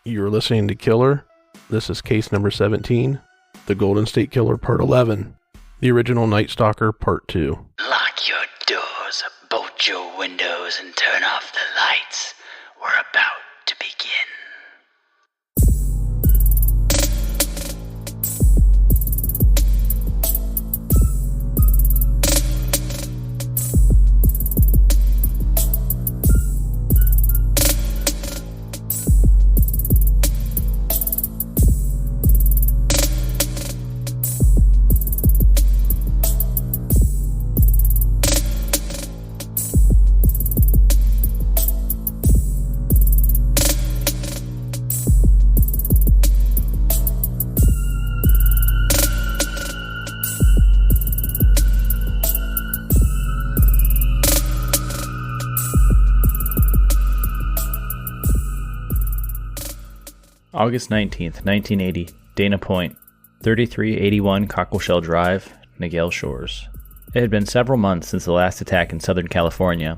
You're listening to Killer. This is case number 17, the Golden State Killer Part 11, the original Night Stalker Part 2. Lock your doors, bolt your windows, and turn off the lights. We're about to begin. August 19th, 1980, Dana Point, 3381 Cockleshell Drive, Nagale Shores. It had been several months since the last attack in Southern California.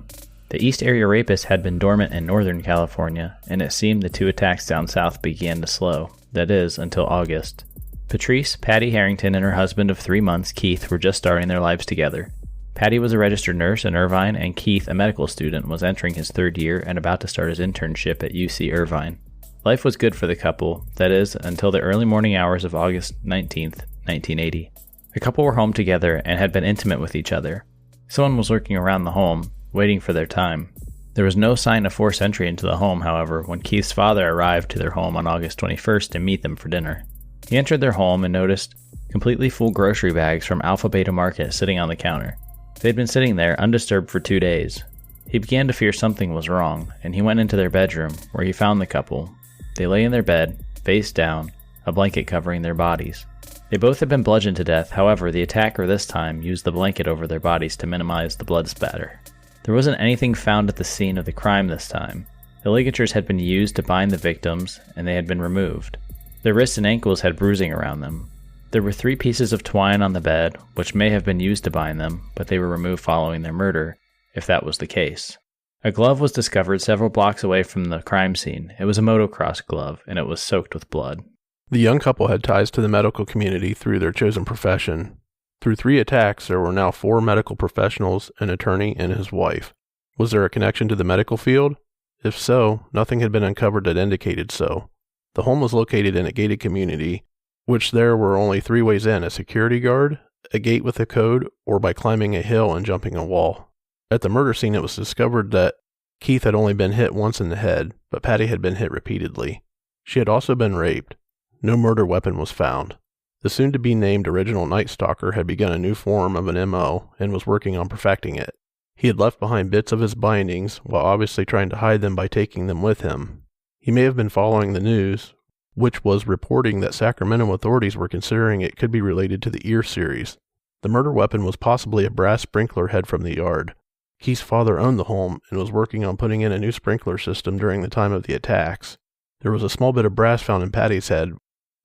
The East Area Rapist had been dormant in Northern California, and it seemed the two attacks down south began to slow. That is, until August. Patrice, Patty Harrington, and her husband of 3 months, Keith, were just starting their lives together. Patty was a registered nurse in Irvine, and Keith, a medical student, was entering his third year and about to start his internship at UC Irvine. Life was good for the couple, that is, until the early morning hours of August 19th, 1980. The couple were home together and had been intimate with each other. Someone was lurking around the home, waiting for their time. There was no sign of forced entry into the home, however, when Keith's father arrived to their home on August 21st to meet them for dinner. He entered their home and noticed completely full grocery bags from Alpha Beta Market sitting on the counter. They had been sitting there undisturbed for 2 days. He began to fear something was wrong, and he went into their bedroom, where he found the couple. They lay in their bed, face down, a blanket covering their bodies. They both had been bludgeoned to death, however, the attacker this time used the blanket over their bodies to minimize the blood spatter. There wasn't anything found at the scene of the crime this time. The ligatures had been used to bind the victims, and they had been removed. Their wrists and ankles had bruising around them. There were 3 pieces of twine on the bed, which may have been used to bind them, but they were removed following their murder, if that was the case. A glove was discovered several blocks away from the crime scene. It was a motocross glove, and it was soaked with blood. The young couple had ties to the medical community through their chosen profession. Through 3 attacks, there were now 4 medical professionals, an attorney, and his wife. Was there a connection to the medical field? If so, nothing had been uncovered that indicated so. The home was located in a gated community, which there were only 3 ways in: a security guard, a gate with a code, or by climbing a hill and jumping a wall. At the murder scene, it was discovered that Keith had only been hit once in the head, but Patty had been hit repeatedly. She had also been raped. No murder weapon was found. The soon-to-be-named original Night Stalker had begun a new form of an M.O. and was working on perfecting it. He had left behind bits of his bindings, while obviously trying to hide them by taking them with him. He may have been following the news, which was reporting that Sacramento authorities were considering it could be related to the Ear series. The murder weapon was possibly a brass sprinkler head from the yard. Keith's father owned the home and was working on putting in a new sprinkler system during the time of the attacks. There was a small bit of brass found in Patty's head,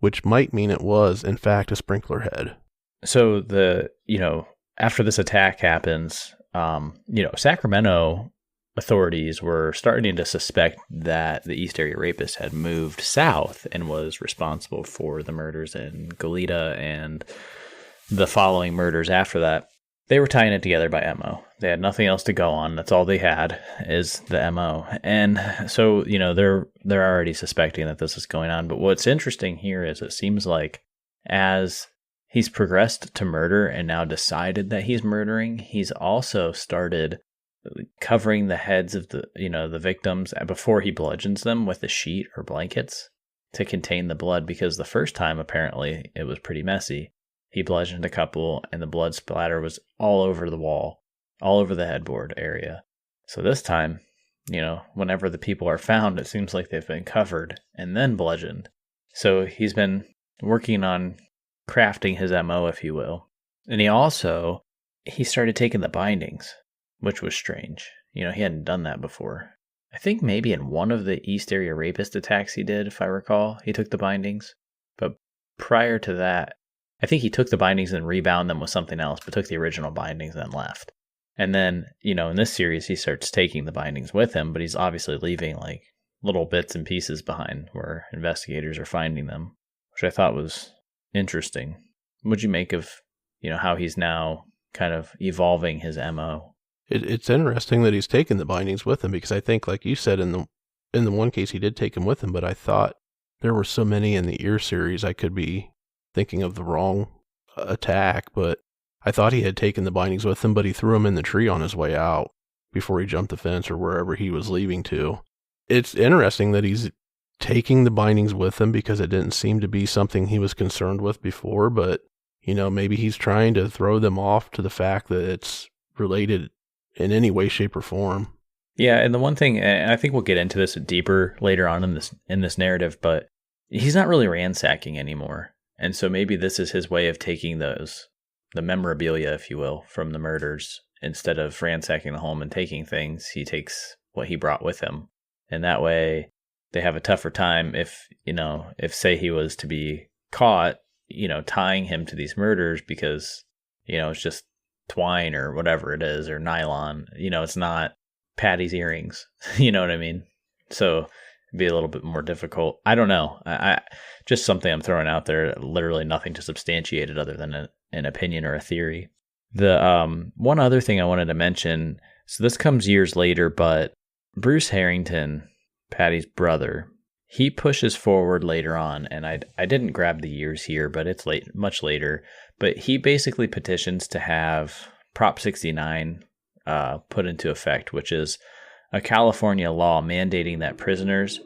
which might mean it was, in fact, a sprinkler head. So after this attack happens, Sacramento authorities were starting to suspect that the East Area Rapist had moved south and was responsible for the murders in Goleta and the following murders after that. They were tying it together by MO. They had nothing else to go on. That's all they had is the MO. And so, they're already suspecting that this is going on. But what's interesting here is it seems like as he's progressed to murder and now decided that he's murdering, he's also started covering the heads of the victims before he bludgeons them with a sheet or blankets to contain the blood, because the first time apparently it was pretty messy. He bludgeoned a couple, and the blood splatter was all over the wall, all over the headboard area. So this time, whenever the people are found, it seems like they've been covered and then bludgeoned. So he's been working on crafting his MO, if you will. And he started taking the bindings, which was strange. He hadn't done that before. I think maybe in one of the East Area Rapist attacks he did, if I recall, he took the bindings. But prior to that, I think he took the bindings and rebound them with something else, but took the original bindings and left. And then, in this series, he starts taking the bindings with him, but he's obviously leaving little bits and pieces behind where investigators are finding them, which I thought was interesting. What'd you make of, how he's now kind of evolving his MO? It's interesting that he's taken the bindings with him, because I think, like you said, in the one case he did take them with him, but I thought there were so many in the Ear series I could be thinking of the wrong attack, but I thought he had taken the bindings with him, but he threw them in the tree on his way out before he jumped the fence or wherever he was leaving to. It's interesting that he's taking the bindings with him because it didn't seem to be something he was concerned with before, but, maybe he's trying to throw them off to the fact that it's related in any way, shape, or form. Yeah, and the one thing, and I think we'll get into this deeper later on in this narrative, but he's not really ransacking anymore. And so maybe this is his way of taking the memorabilia, if you will, from the murders. Instead of ransacking the home and taking things, he takes what he brought with him. And that way they have a tougher time if say he was to be caught, tying him to these murders because, it's just twine or whatever it is, or nylon, it's not Patty's earrings. You know what I mean? So it'd be a little bit more difficult. I don't know. I just something I'm throwing out there, literally nothing to substantiate it other than an opinion or a theory. The one other thing I wanted to mention, so this comes years later, but Bruce Harrington, Patty's brother, he pushes forward later on, and I didn't grab the years here, but it's much later, but he basically petitions to have Prop 69 put into effect, which is a California law mandating that prisoners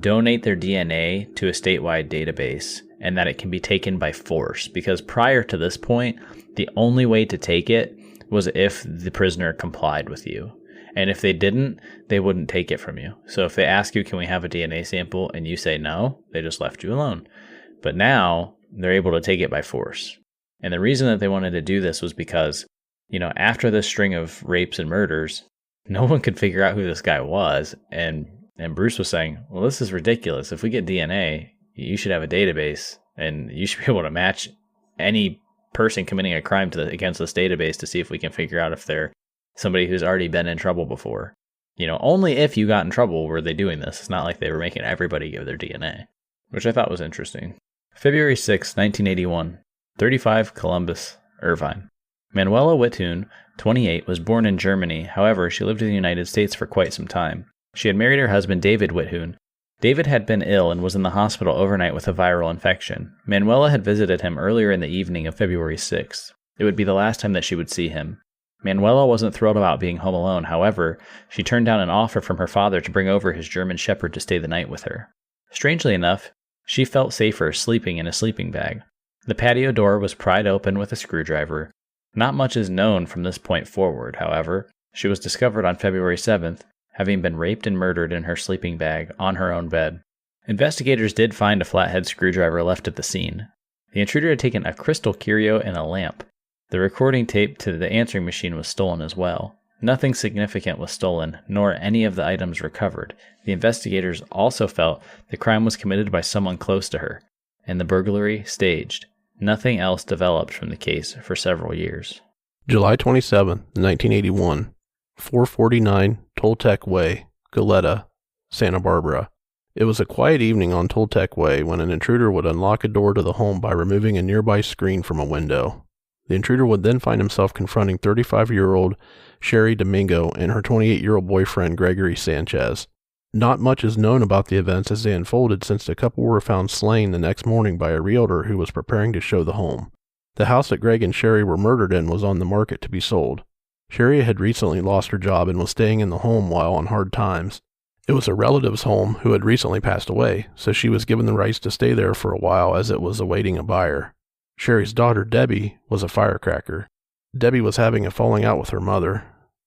donate their DNA to a statewide database and that it can be taken by force, because prior to this point, the only way to take it was if the prisoner complied with you. And if they didn't, they wouldn't take it from you. So if they ask you, can we have a DNA sample, and you say no, they just left you alone. But now they're able to take it by force. And the reason that they wanted to do this was because, after this string of rapes and murders, no one could figure out who this guy was. And Bruce was saying, well, this is ridiculous. If we get DNA, you should have a database, and you should be able to match any person committing a crime against this database to see if we can figure out if they're somebody who's already been in trouble before. Only if you got in trouble were they doing this. It's not like they were making everybody give their DNA, which I thought was interesting. February 6, 1981, 35 Columbus, Irvine. Manuela Witthun, 28, was born in Germany. However, she lived in the United States for quite some time. She had married her husband, David Witthun. David had been ill and was in the hospital overnight with a viral infection. Manuela had visited him earlier in the evening of February 6th. It would be the last time that she would see him. Manuela wasn't thrilled about being home alone. However, she turned down an offer from her father to bring over his German Shepherd to stay the night with her. Strangely enough, she felt safer sleeping in a sleeping bag. The patio door was pried open with a screwdriver. Not much is known from this point forward, however. She was discovered on February 7th, having been raped and murdered in her sleeping bag on her own bed. Investigators did find a flathead screwdriver left at the scene. The intruder had taken a crystal curio and a lamp. The recording tape to the answering machine was stolen as well. Nothing significant was stolen, nor any of the items recovered. The investigators also felt the crime was committed by someone close to her, and the burglary staged. Nothing else developed from the case for several years. July 27, 1981, 449 Toltec Way, Goleta, Santa Barbara. It was a quiet evening on Toltec Way when an intruder would unlock a door to the home by removing a nearby screen from a window. The intruder would then find himself confronting 35-year-old Sherry Domingo and her 28-year-old boyfriend Gregory Sanchez. Not much is known about the events as they unfolded, since the couple were found slain the next morning by a realtor who was preparing to show the home. The house that Greg and Sherry were murdered in was on the market to be sold. Sherry had recently lost her job and was staying in the home while on hard times. It was a relative's home who had recently passed away, so she was given the rights to stay there for a while as it was awaiting a buyer. Sherry's daughter, Debbie, was a firecracker. Debbie was having a falling out with her mother.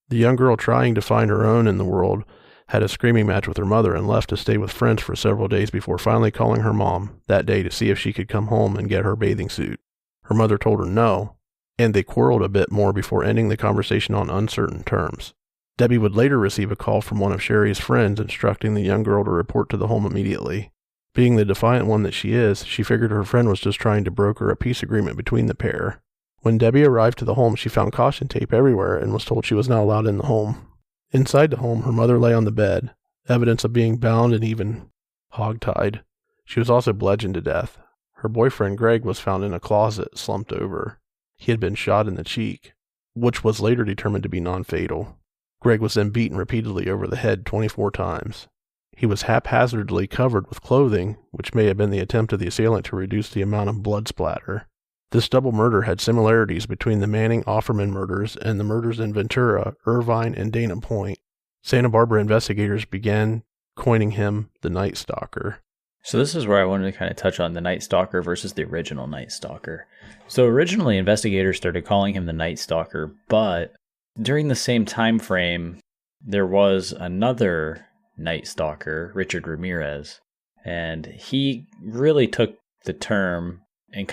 The young girl, trying to find her own in the world, had a screaming match with her mother and left to stay with friends for several days before finally calling her mom that day to see if she could come home and get her bathing suit. Her mother told her no, and they quarreled a bit more before ending the conversation on uncertain terms. Debbie would later receive a call from one of Sherry's friends instructing the young girl to report to the home immediately. Being the defiant one that she is, she figured her friend was just trying to broker a peace agreement between the pair. When Debbie arrived to the home, she found caution tape everywhere and was told she was not allowed in the home. Inside the home, her mother lay on the bed. evidence of being bound and even hogtied. She was also bludgeoned to death. Her boyfriend Greg was found in a closet, slumped over. He had been shot in the cheek, which was later determined to be non-fatal. Greg was then beaten repeatedly over the head 24 times. He was haphazardly covered with clothing, which may have been the attempt of the assailant to reduce the amount of blood splatter. This double murder had similarities between the Manning-Offerman murders and the murders in Ventura, Irvine, and Dana Point. Santa Barbara investigators began coining him the Night Stalker. So this is where I wanted to kind of touch on the Night Stalker versus the original Night Stalker. So originally, investigators started calling him the Night Stalker, but during the same time frame, there was another Night Stalker, Richard Ramirez, and he really took the term and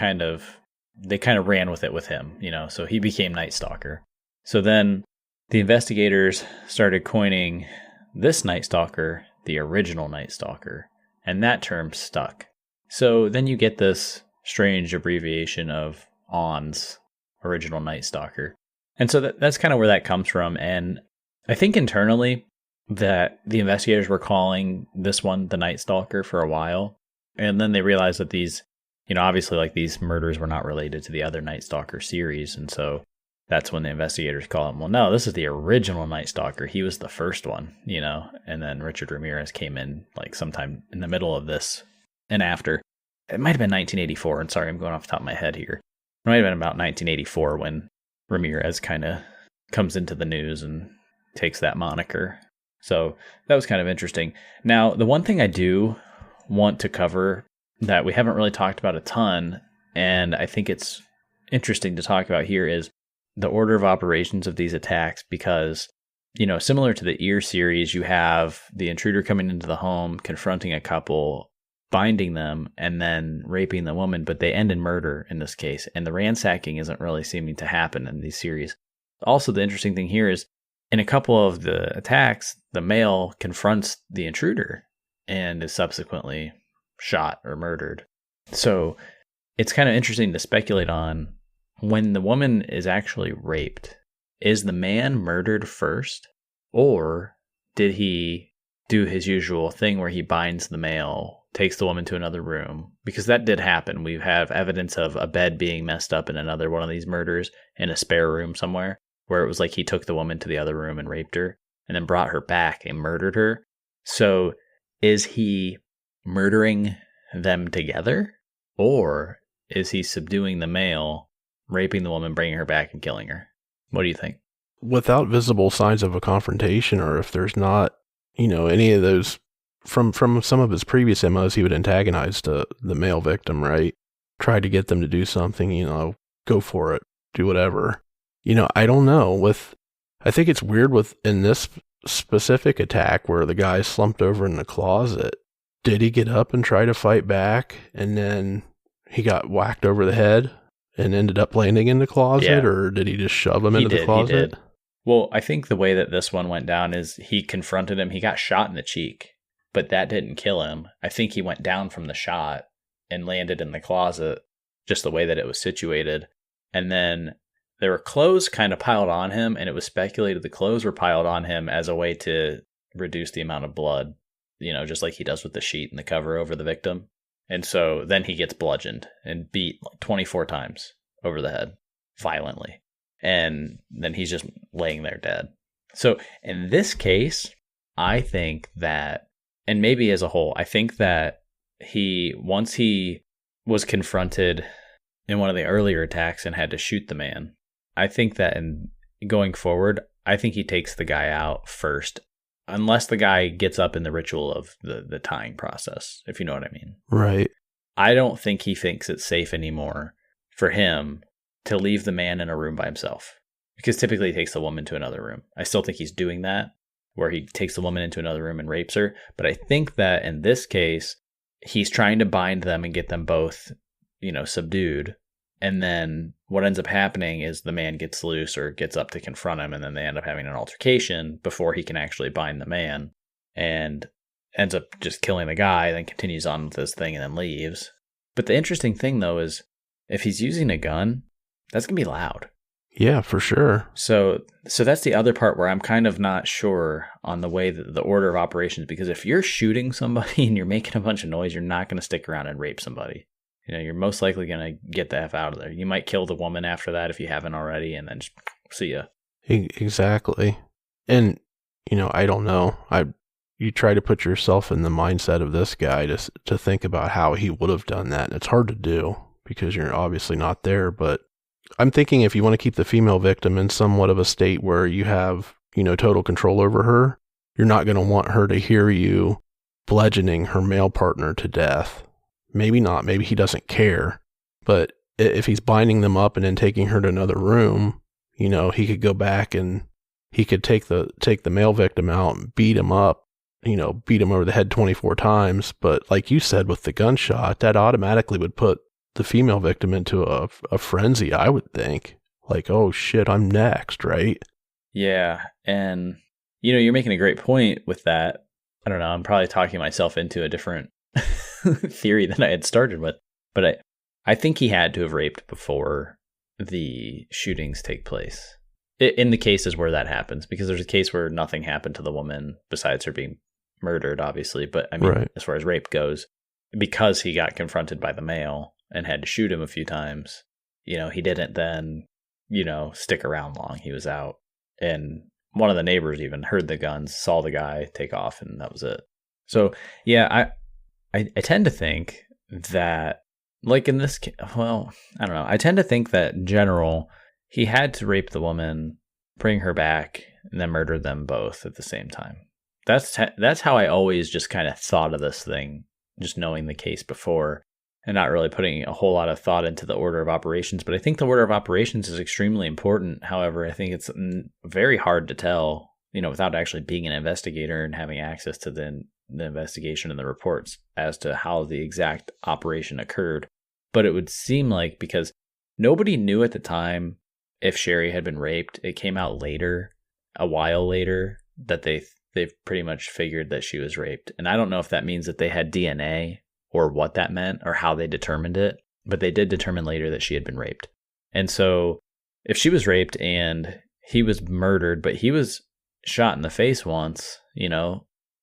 they kind of ran with it with him, so he became Night Stalker. So then the investigators started coining this Night Stalker the original Night Stalker, and that term stuck. So then you get this strange abbreviation of ONS, original Night Stalker. And so that's kind of where that comes from. And I think internally that the investigators were calling this one the Night Stalker for a while. And then they realized that these, obviously like these murders were not related to the other Night Stalker series. And so that's when the investigators call him, well, no, this is the original Night Stalker. He was the first one, and then Richard Ramirez came in like sometime in the middle of this and after. It might have been 1984. And sorry, I'm going off the top of my head here. It might have been about 1984 when Ramirez kind of comes into the news and takes that moniker. So that was kind of interesting. Now, the one thing I do want to cover that we haven't really talked about a ton, and I think it's interesting to talk about here, is the order of operations of these attacks, because, similar to the Ear series, you have the intruder coming into the home, confronting a couple, binding them, and then raping the woman, but they end in murder in this case, and the ransacking isn't really seeming to happen in these series. Also, the interesting thing here is, in a couple of the attacks, the male confronts the intruder and is subsequently shot or murdered. So it's kind of interesting to speculate on, when the woman is actually raped, is the man murdered first, or did he do his usual thing where he binds the male, takes the woman to another room? Because that did happen. We have evidence of a bed being messed up in another one of these murders in a spare room somewhere, where it was like he took the woman to the other room and raped her and then brought her back and murdered her. So is he murdering them together, or is he subduing the male, raping the woman, bringing her back, and killing her? What do you think? Without visible signs of a confrontation, or if there's not, any of those, from some of his previous MOs, he would antagonize the male victim, right? Try to get them to do something, go for it, do whatever. I don't know. I think it's weird in this specific attack where the guy slumped over in the closet. Did he get up and try to fight back, and then he got whacked over the head and ended up landing in the closet, or did he just shove him into the closet? He did. Well, I think the way that this one went down is he confronted him. He got shot in the cheek, but that didn't kill him. I think he went down from the shot and landed in the closet, just the way that it was situated. And then there were clothes kind of piled on him, and it was speculated the clothes were piled on him as a way to reduce the amount of blood, just like he does with the sheet and the cover over the victim. And so then he gets bludgeoned and beat like 24 times over the head, violently. And then he's just laying there dead. So in this case, I think that, and maybe as a whole, I think that once he was confronted in one of the earlier attacks and had to shoot the man, I think that in going forward, I think he takes the guy out first, unless the guy gets up in the ritual of the tying process, if you know what I mean. Right. I don't think he thinks it's safe anymore for him to leave the man in a room by himself, because typically he takes the woman to another room. I still think he's doing that, where he takes the woman into another room and rapes her. But I think that in this case, he's trying to bind them and get them both, subdued. And then what ends up happening is the man gets loose or gets up to confront him, and then they end up having an altercation before he can actually bind the man, and ends up just killing the guy, then continues on with his thing and then leaves. But the interesting thing, though, is if he's using a gun, that's going to be loud. Yeah, for sure. So that's the other part where I'm kind of not sure on the way that the order of operations, because if you're shooting somebody and you're making a bunch of noise, you're not going to stick around and rape somebody. You're most likely going to get the F out of there. You might kill the woman after that if you haven't already, and then just see ya. Exactly. And, I don't know. You try to put yourself in the mindset of this guy to think about how he would have done that. And it's hard to do because you're obviously not there. But I'm thinking if you want to keep the female victim in somewhat of a state where you have, total control over her, you're not going to want her to hear you bludgeoning her male partner to death. Maybe not. Maybe he doesn't care. But if he's binding them up and then taking her to another room, he could go back and he could take the male victim out and beat him up, beat him over the head 24 times. But like you said, with the gunshot, that automatically would put the female victim into a frenzy, I would think. Like, oh shit, I'm next, right? Yeah. And, you're making a great point with that. I don't know. I'm probably talking myself into a different theory than I had started with. But I think he had to have raped before the shootings take place. In the cases where that happens, because there's a case where nothing happened to the woman besides her being murdered, obviously. But I mean, right. As far as rape goes, because he got confronted by the male and had to shoot him a few times, he didn't then, stick around long. He was out. And one of the neighbors even heard the guns, saw the guy take off, and that was it. So, yeah, I tend to think that, like in this case, well, I don't know. I tend to think that in general, he had to rape the woman, bring her back, and then murder them both at the same time. That's how I always just kind of thought of this thing, just knowing the case before and not really putting a whole lot of thought into the order of operations. But I think the order of operations is extremely important. However, I think it's very hard to tell, without actually being an investigator and having access to the investigation and the reports as to how the exact operation occurred. But it would seem like, because nobody knew at the time if Sherry had been raped, it came out later, a while later, that they've pretty much figured that she was raped. And I don't know if that means that they had DNA or what that meant or how they determined it, but they did determine later that she had been raped. And so if she was raped and he was murdered, but he was shot in the face once,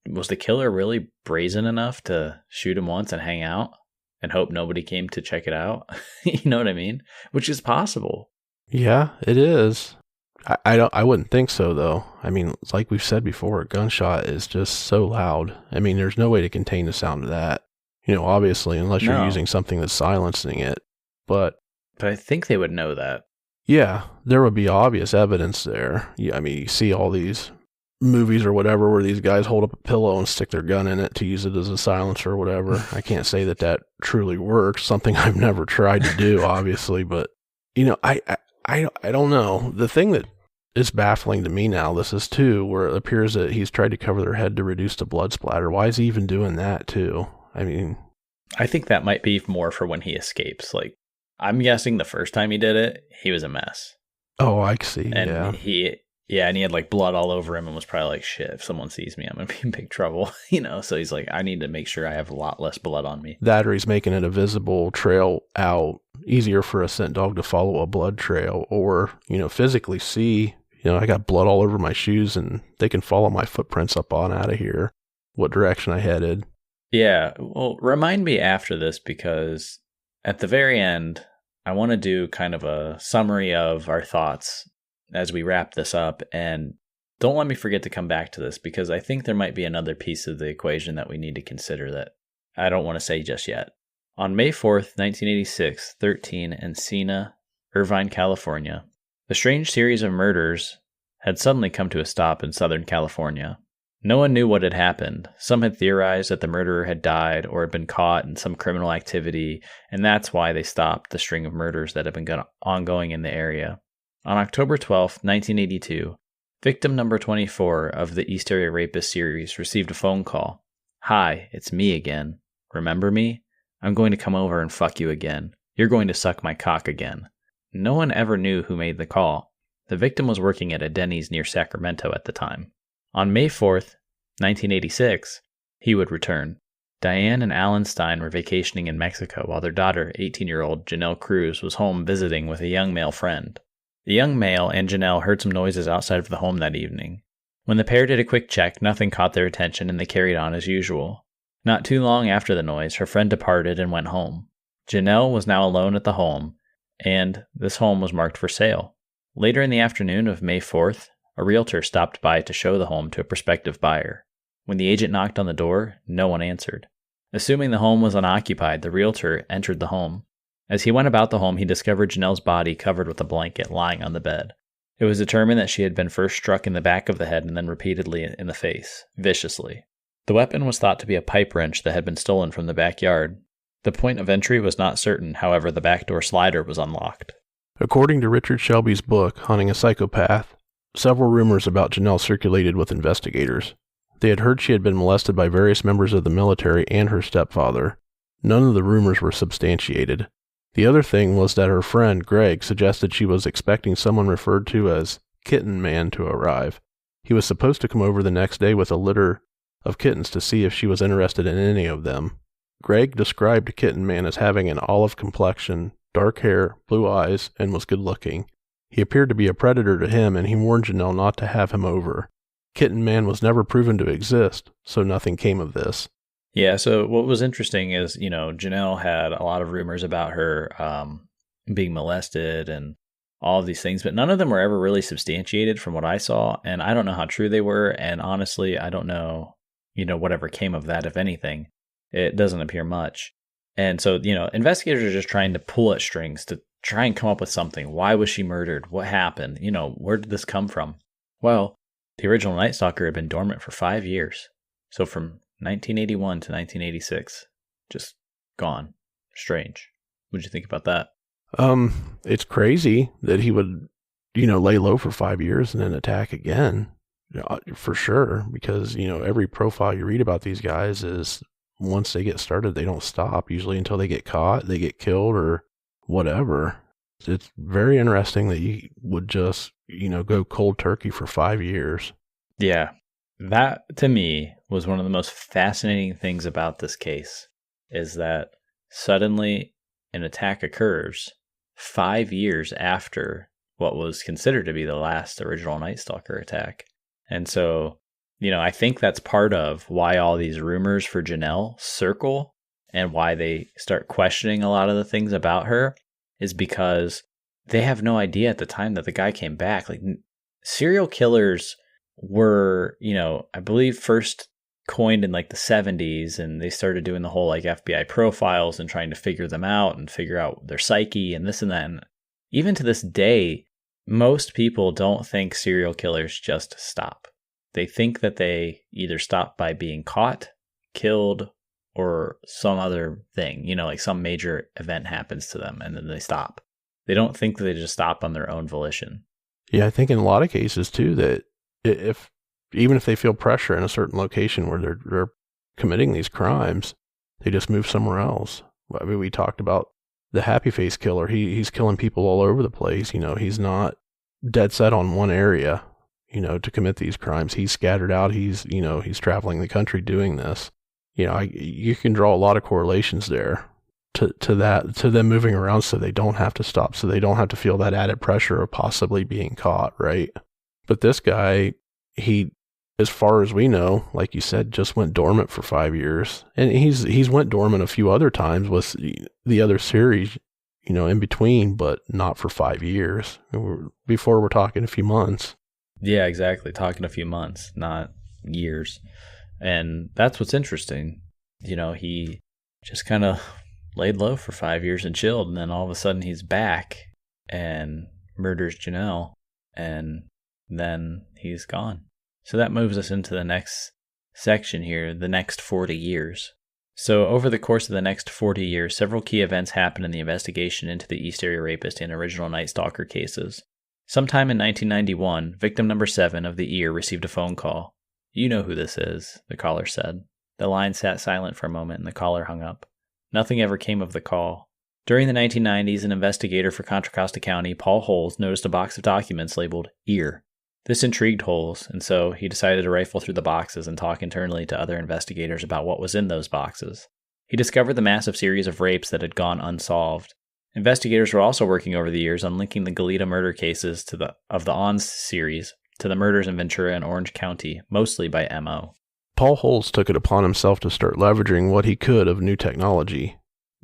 was the killer really brazen enough to shoot him once and hang out and hope nobody came to check it out? You know what I mean? Which is possible. Yeah, it is. I wouldn't think so, though. I mean, like we've said before, a gunshot is just so loud. I mean, there's no way to contain the sound of that. Obviously, unless you're using something that's silencing it. But I think they would know that. Yeah, there would be obvious evidence there. Yeah, I mean, you see all these movies or whatever where these guys hold up a pillow and stick their gun in it to use it as a silencer or whatever. I can't say that truly works. Something I've never tried to do, obviously. But, I don't know. The thing that is baffling to me now, this is too, where it appears that he's tried to cover their head to reduce the blood splatter. Why is he even doing that too? I mean, I think that might be more for when he escapes. Like, I'm guessing the first time he did it, he was a mess. Oh, I see. And yeah. And he had like blood all over him and was probably like, shit, if someone sees me, I'm going to be in big trouble, So he's like, I need to make sure I have a lot less blood on me. That, or he's making it a visible trail out, easier for a scent dog to follow a blood trail, or, physically see, I got blood all over my shoes and they can follow my footprints up on out of here, what direction I headed. Yeah, well, remind me after this, because at the very end, I want to do kind of a summary of our thoughts as we wrap this up. And don't let me forget to come back to this, because I think there might be another piece of the equation that we need to consider that I don't want to say just yet. On May 4th, 1986, 13 Encina, Irvine, California, the strange series of murders had suddenly come to a stop in Southern California. No one knew what had happened. Some had theorized that the murderer had died or had been caught in some criminal activity, and that's why they stopped the string of murders that had been ongoing in the area. On October 12, 1982, victim number 24 of the East Area Rapist series received a phone call. Hi, it's me again. Remember me? I'm going to come over and fuck you again. You're going to suck my cock again. No one ever knew who made the call. The victim was working at a Denny's near Sacramento at the time. On May 4th, 1986, he would return. Diane and Alan Stein were vacationing in Mexico while their daughter, 18-year-old Janelle Cruz, was home visiting with a young male friend. The young male and Janelle heard some noises outside of the home that evening. When the pair did a quick check, nothing caught their attention and they carried on as usual. Not too long after the noise, her friend departed and went home. Janelle was now alone at the home, and this home was marked for sale. Later in the afternoon of May 4th, a realtor stopped by to show the home to a prospective buyer. When the agent knocked on the door, no one answered. Assuming the home was unoccupied, the realtor entered the home. As he went about the home, he discovered Janelle's body covered with a blanket lying on the bed. It was determined that she had been first struck in the back of the head and then repeatedly in the face, viciously. The weapon was thought to be a pipe wrench that had been stolen from the backyard. The point of entry was not certain, however, the back door slider was unlocked. According to Richard Shelby's book, Hunting a Psychopath, several rumors about Janelle circulated with investigators. They had heard she had been molested by various members of the military and her stepfather. None of the rumors were substantiated. The other thing was that her friend, Greg, suggested she was expecting someone referred to as Kitten Man to arrive. He was supposed to come over the next day with a litter of kittens to see if she was interested in any of them. Greg described Kitten Man as having an olive complexion, dark hair, blue eyes, and was good-looking. He appeared to be a predator to him, and he warned Janelle not to have him over. Kitten Man was never proven to exist, so nothing came of this. Yeah, so what was interesting is, Janelle had a lot of rumors about her being molested and all of these things, but none of them were ever really substantiated from what I saw, and I don't know how true they were, and honestly, I don't know, whatever came of that, if anything. It doesn't appear much. And so, investigators are just trying to pull at strings to try and come up with something. Why was she murdered? What happened? Where did this come from? Well, the original Night Stalker had been dormant for 5 years. So from 1981 to 1986, just gone. Strange. What'd you think about that? It's crazy that he would, lay low for 5 years and then attack again, for sure. Because, every profile you read about these guys is once they get started, they don't stop, usually until they get caught, they get killed or whatever. It's very interesting that you would just, go cold turkey for 5 years. Yeah. That, to me, was one of the most fascinating things about this case, is that suddenly an attack occurs 5 years after what was considered to be the last original Night Stalker attack. And so, I think that's part of why all these rumors for Janelle circle and why they start questioning a lot of the things about her, is because they have no idea at the time that the guy came back. Like, serial killers were, I believe first coined in like the 70s, and they started doing the whole like FBI profiles and trying to figure them out and figure out their psyche and this and that. And even to this day, most people don't think serial killers just stop. They think that they either stop by being caught, killed, or some other thing, like some major event happens to them and then they stop. They don't think that they just stop on their own volition. Yeah, I think in a lot of cases too, that even if they feel pressure in a certain location where they're committing these crimes, they just move somewhere else. I mean, we talked about the happy face killer. He's killing people all over the place. He's not dead set on one area, to commit these crimes. He's scattered out. He's traveling the country doing this. You can draw a lot of correlations there to them moving around so they don't have to stop, so they don't have to feel that added pressure of possibly being caught, right? But this guy, he, as far as we know, like you said, just went dormant for 5 years. And he's went dormant a few other times with the other series, in between, but not for 5 years. Before we're talking a few months. Yeah, exactly. Talking a few months, not years. And that's what's interesting. He just kind of laid low for 5 years and chilled. And then all of a sudden he's back and murders Janelle. And then he's gone. So that moves us into the next section here, the next 40 years. So over the course of the next 40 years, several key events happened in the investigation into the East Area Rapist and original Night Stalker cases. Sometime in 1991, victim number 7 of the Ear received a phone call. "You know who this is," the caller said. The line sat silent for a moment and the caller hung up. Nothing ever came of the call. During the 1990s, an investigator for Contra Costa County, Paul Holes, noticed a box of documents labeled Ear. This intrigued Holes, and so he decided to rifle through the boxes and talk internally to other investigators about what was in those boxes. He discovered the massive series of rapes that had gone unsolved. Investigators were also working over the years on linking the Goleta murder cases of the ONS series to the murders in Ventura and Orange County, mostly by M.O. Paul Holtz took it upon himself to start leveraging what he could of new technology,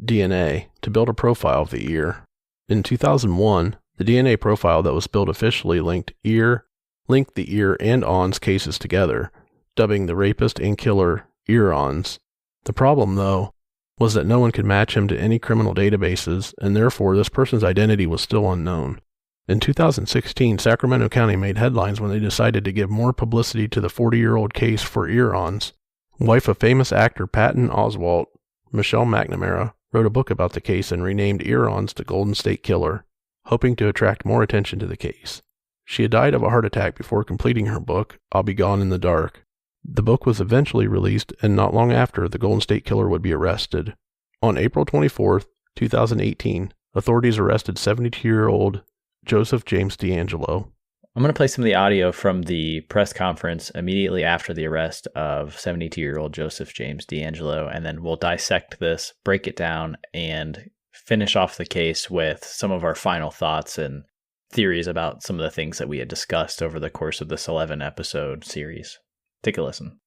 DNA, to build a profile of the ear. In 2001, the DNA profile that was built officially linked the ear and ONS cases together, dubbing the rapist and killer ear-ONS. The problem, though, was that no one could match him to any criminal databases, and therefore this person's identity was still unknown. In 2016, Sacramento County made headlines when they decided to give more publicity to the 40-year-old case for ear-ONS. Wife of famous actor Patton Oswalt, Michelle McNamara, wrote a book about the case and renamed ear-ONS the Golden State Killer, hoping to attract more attention to the case. She had died of a heart attack before completing her book, I'll Be Gone in the Dark. The book was eventually released, and not long after, the Golden State Killer would be arrested. On April 24, 2018, authorities arrested 72-year-old Joseph James D'Angelo. I'm going to play some of the audio from the press conference immediately after the arrest of 72-year-old Joseph James D'Angelo, and then we'll dissect this, break it down, and finish off the case with some of our final thoughts and theories about some of the things that we had discussed over the course of this 11-episode series. Take a listen.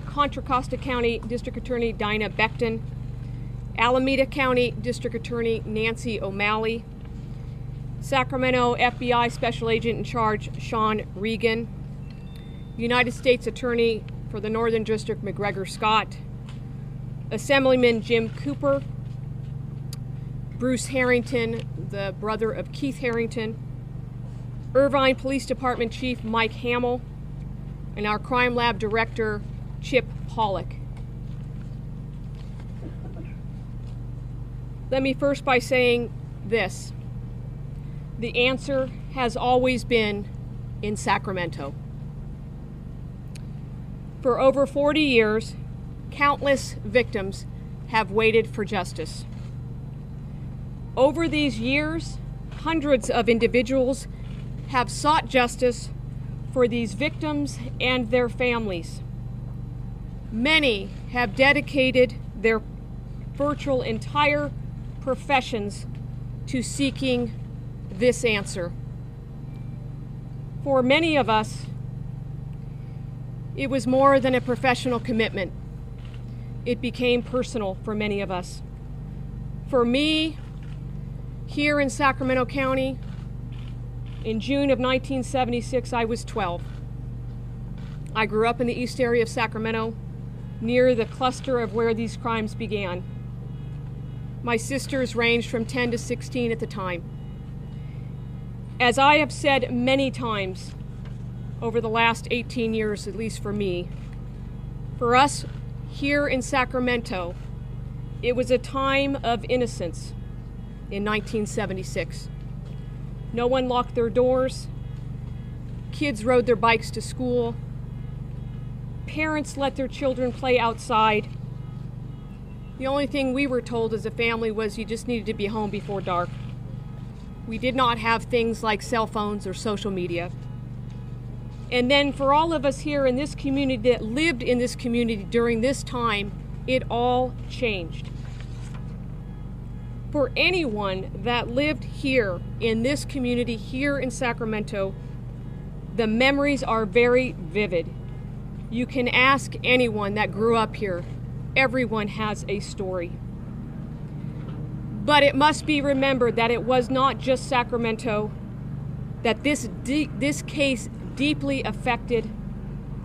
Contra Costa County District Attorney Dinah Becton, Alameda County District Attorney Nancy O'Malley, Sacramento FBI Special Agent in Charge Sean Regan, United States Attorney for the Northern District McGregor Scott, Assemblyman Jim Cooper, Bruce Harrington, the brother of Keith Harrington, Irvine Police Department Chief Mike Hamill, and our Crime Lab Director Chip Pollock. Let me first by saying this. The answer has always been in Sacramento. For over 40 years, countless victims have waited for justice. Over these years, hundreds of individuals have sought justice for these victims and their families. Many have dedicated their virtual entire professions to seeking this answer. For many of us, it was more than a professional commitment. It became personal for many of us. For me, here in Sacramento County, in June of 1976, I was 12. I grew up in the East Area of Sacramento, near the cluster of where these crimes began. My sisters ranged from 10 to 16 at the time. As I have said many times over the last 18 years, at least for me, for us here in Sacramento, it was a time of innocence in 1976. No one locked their doors. Kids rode their bikes to school. Parents let their children play outside. The only thing we were told as a family was you just needed to be home before dark. We did not have things like cell phones or social media. And then for all of us here in this community that lived in this community during this time, it all changed. For anyone that lived here in this community, here in Sacramento, the memories are very vivid. You can ask anyone that grew up here. Everyone has a story. But it must be remembered that it was not just Sacramento, that this case deeply affected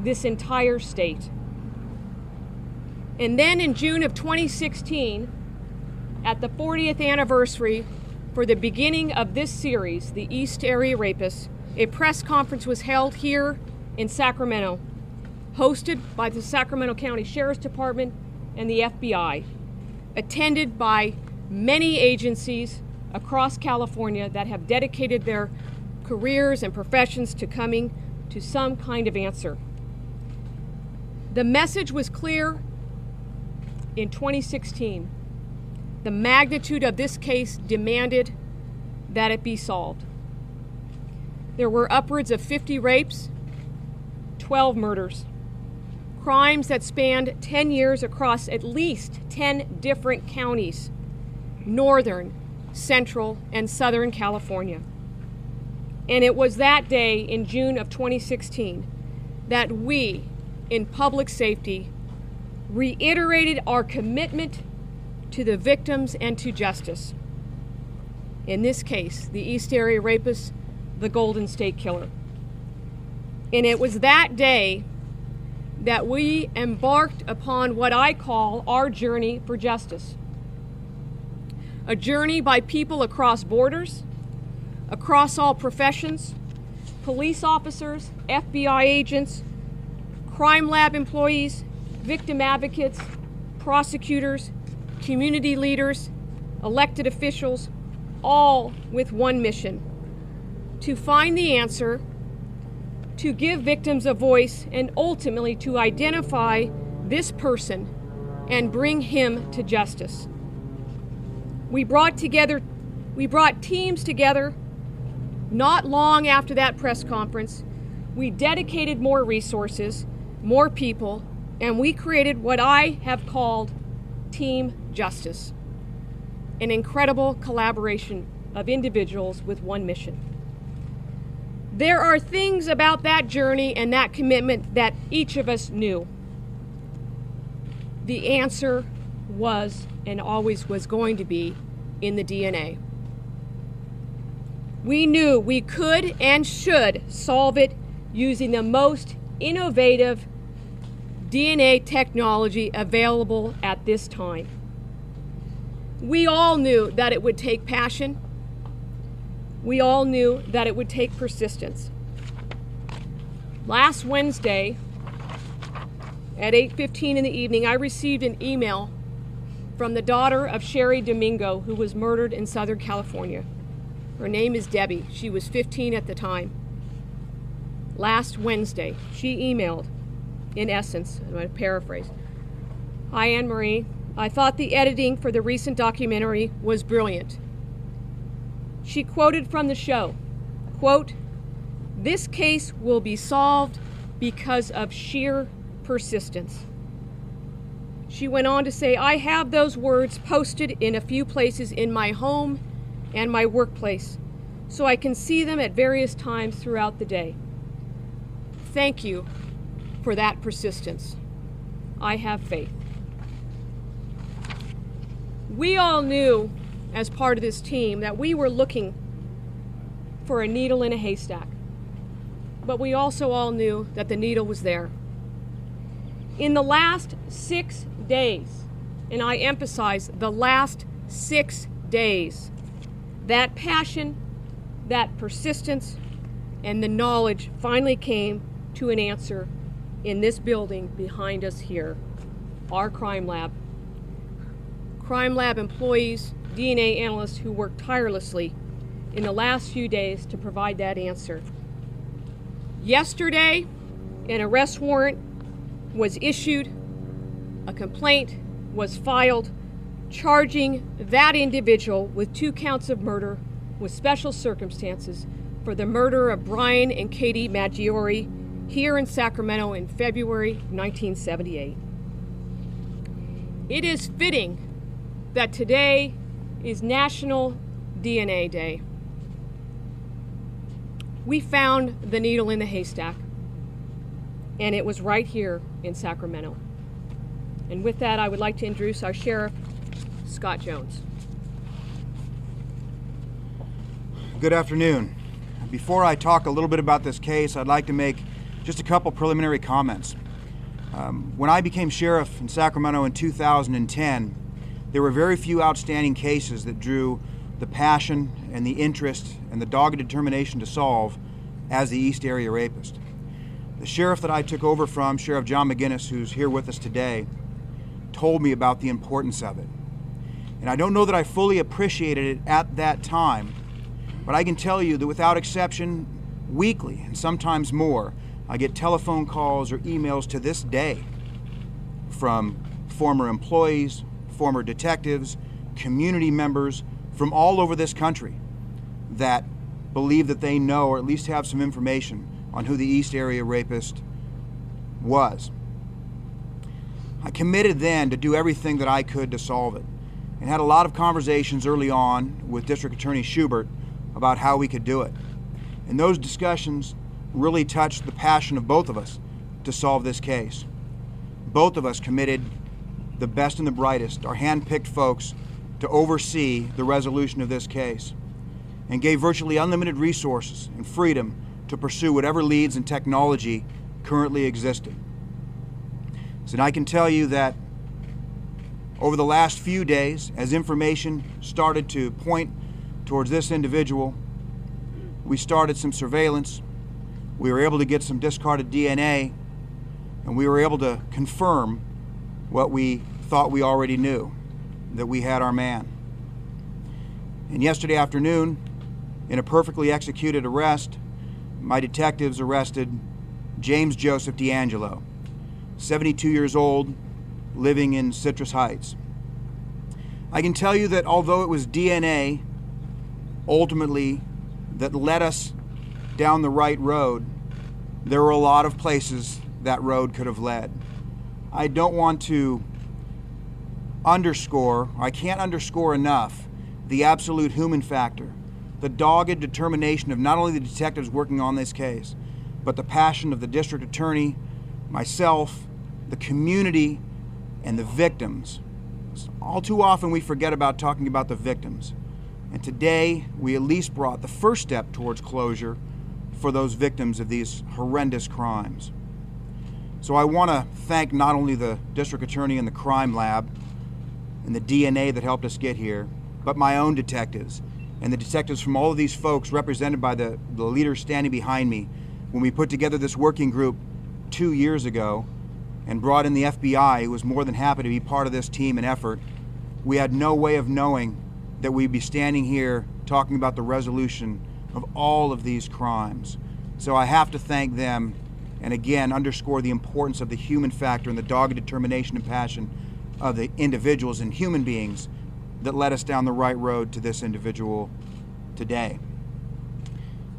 this entire state. And then in June of 2016, at the 40th anniversary for the beginning of this series, the East Area Rapist, a press conference was held here in Sacramento, hosted by the Sacramento County Sheriff's Department and the FBI, attended by many agencies across California that have dedicated their careers and professions to coming to some kind of answer. The message was clear in 2016. The magnitude of this case demanded that it be solved. There were upwards of 50 rapes, 12 murders, crimes that spanned 10 years across at least 10 different counties. Northern, Central, and Southern California. And it was that day in June of 2016 that we, in public safety, reiterated our commitment to the victims and to justice. In this case, the East Area Rapist, the Golden State Killer. And it was that day that we embarked upon what I call our journey for justice. A journey by people across borders, across all professions, police officers, FBI agents, crime lab employees, victim advocates, prosecutors, community leaders, elected officials, all with one mission: to find the answer, to give victims a voice, and ultimately to identify this person and bring him to justice. We brought teams together not long after that press conference. We dedicated more resources, more people, and we created what I have called Team Justice, an incredible collaboration of individuals with one mission. There are things about that journey and that commitment that each of us knew. The answer was and always was going to be in the DNA. We knew we could and should solve it using the most innovative DNA technology available at this time. We all knew that it would take passion. We all knew that it would take persistence. Last Wednesday at 8:15 in the evening, I received an email from the daughter of Sherry Domingo, who was murdered in Southern California. Her name is Debbie. She was 15 at the time. Last Wednesday, she emailed, in essence, I'm going to paraphrase, "Hi, Anne Marie. I thought the editing for the recent documentary was brilliant." She quoted from the show, quote, "This case will be solved because of sheer persistence." She went on to say, "I have those words posted in a few places in my home and my workplace, so I can see them at various times throughout the day. Thank you for that persistence. I have faith." We all knew, as part of this team, that we were looking for a needle in a haystack. But we also all knew that the needle was there. In the last 6 days, and I emphasize the last 6 days, that passion, that persistence, and the knowledge finally came to an answer in this building behind us here, our crime lab. Crime lab employees, DNA analysts who worked tirelessly in the last few days to provide that answer. Yesterday, an arrest warrant was issued, a complaint was filed, charging that individual with 2 counts of murder with special circumstances for the murder of Brian and Katie Maggiore here in Sacramento in February 1978. It is fitting that today is National DNA Day. We found the needle in the haystack, and it was right here in Sacramento. And with that, I would like to introduce our sheriff, Scott Jones. Good afternoon. Before I talk a little bit about this case, I'd like to make just a couple preliminary comments. When I became sheriff in Sacramento in 2010, there were very few outstanding cases that drew the passion and the interest and the dogged determination to solve as the East Area Rapist. The sheriff that I took over from, Sheriff John McGinnis, who's here with us today, told me about the importance of it. And I don't know that I fully appreciated it at that time, but I can tell you that without exception, weekly and sometimes more, I get telephone calls or emails to this day from former employees, former detectives, community members from all over this country that believe that they know or at least have some information on who the East Area Rapist was. I committed then to do everything that I could to solve it. and had a lot of conversations early on with District Attorney Schubert about how we could do it. And those discussions really touched the passion of both of us to solve this case. Both of us committed the best and the brightest, our hand-picked folks, to oversee the resolution of this case, and gave virtually unlimited resources and freedom to pursue whatever leads and technology currently existed. So I can tell you that over the last few days, as information started to point towards this individual, we started some surveillance, we were able to get some discarded DNA, and we were able to confirm what we thought we already knew, that we had our man. And yesterday afternoon, in a perfectly executed arrest, my detectives arrested James Joseph D'Angelo, 72 years old, living in Citrus Heights. I can tell you that although it was DNA ultimately that led us down the right road, there were a lot of places that road could have led. I don't want to I can't underscore enough the absolute human factor, the dogged determination of not only the detectives working on this case, but the passion of the district attorney, myself, the community, and the victims. All too often we forget about talking about the victims. And today we at least brought the first step towards closure for those victims of these horrendous crimes. So I want to thank not only the district attorney and the crime lab and the DNA that helped us get here, but my own detectives and the detectives from all of these folks represented by the leaders standing behind me when we put together this working group 2 years ago and brought in the FBI, who was more than happy to be part of this team and effort. We had no way of knowing that we'd be standing here talking about the resolution of all of these crimes. So I have to thank them and again underscore the importance of the human factor and the dogged determination and passion of the individuals and human beings that led us down the right road to this individual today.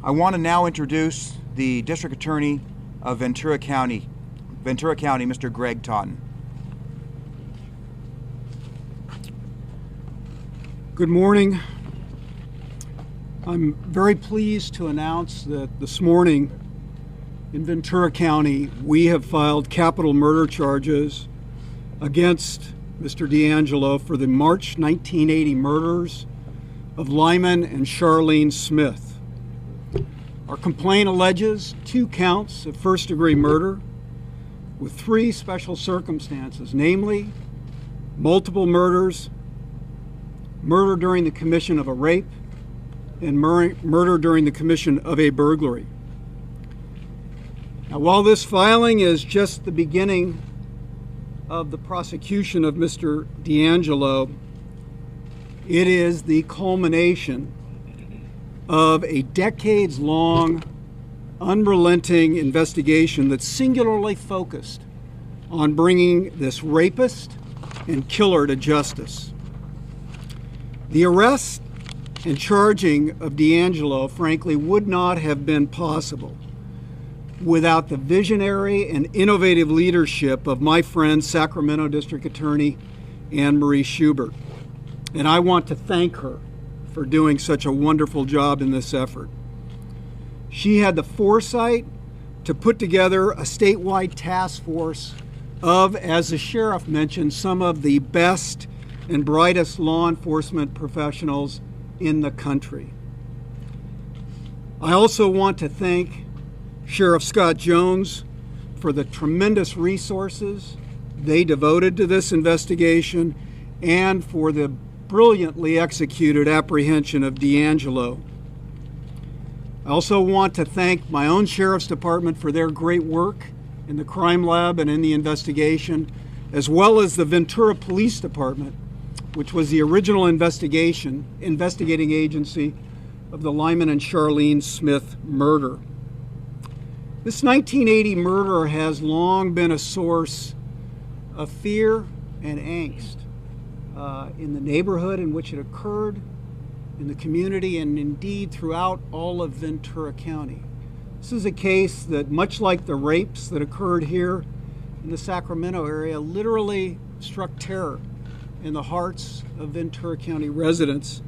I want to now introduce the District Attorney of Ventura County, Mr. Greg Totten. Good morning. I'm very pleased to announce that this morning in Ventura County, we have filed capital murder charges against Mr. D'Angelo for the March 1980 murders of Lyman and Charlene Smith. Our complaint alleges 2 counts of first-degree murder with 3 special circumstances, namely multiple murders, murder during the commission of a rape, and murder during the commission of a burglary. Now, while this filing is just the beginning of the prosecution of Mr. D'Angelo, it is the culmination of a decades-long, unrelenting investigation that's singularly focused on bringing this rapist and killer to justice. The arrest and charging of D'Angelo, frankly, would not have been possible without the visionary and innovative leadership of my friend, Sacramento District Attorney Anne Marie Schubert. And I want to thank her for doing such a wonderful job in this effort. She had the foresight to put together a statewide task force of, as the sheriff mentioned, some of the best and brightest law enforcement professionals in the country. I also want to thank Sheriff Scott Jones for the tremendous resources they devoted to this investigation and for the brilliantly executed apprehension of D'Angelo. I also want to thank my own Sheriff's Department for their great work in the crime lab and in the investigation, as well as the Ventura Police Department, which was the original investigating agency of the Lyman and Charlene Smith murder. This 1980 murder has long been a source of fear and angst in the neighborhood in which it occurred, in the community, and indeed throughout all of Ventura County. This is a case that, much like the rapes that occurred here in the Sacramento area, literally struck terror in the hearts of Ventura County residents,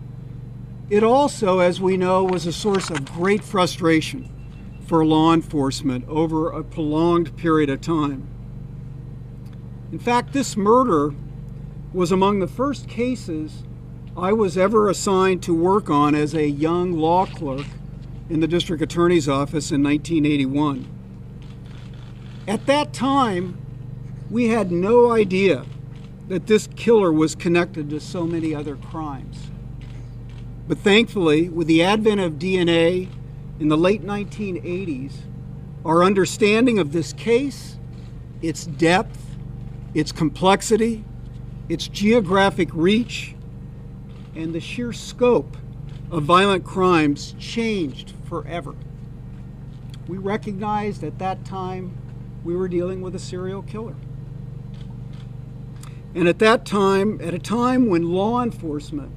it also, as we know, was a source of great frustration for law enforcement over a prolonged period of time. In fact, this murder was among the first cases I was ever assigned to work on as a young law clerk in the district attorney's office in 1981. At that time, we had no idea that this killer was connected to so many other crimes. But thankfully, with the advent of DNA in the late 1980s, our understanding of this case, its depth, its complexity, its geographic reach, and the sheer scope of violent crimes changed forever. We recognized at that time we were dealing with a serial killer. And at that time, at a time when law enforcement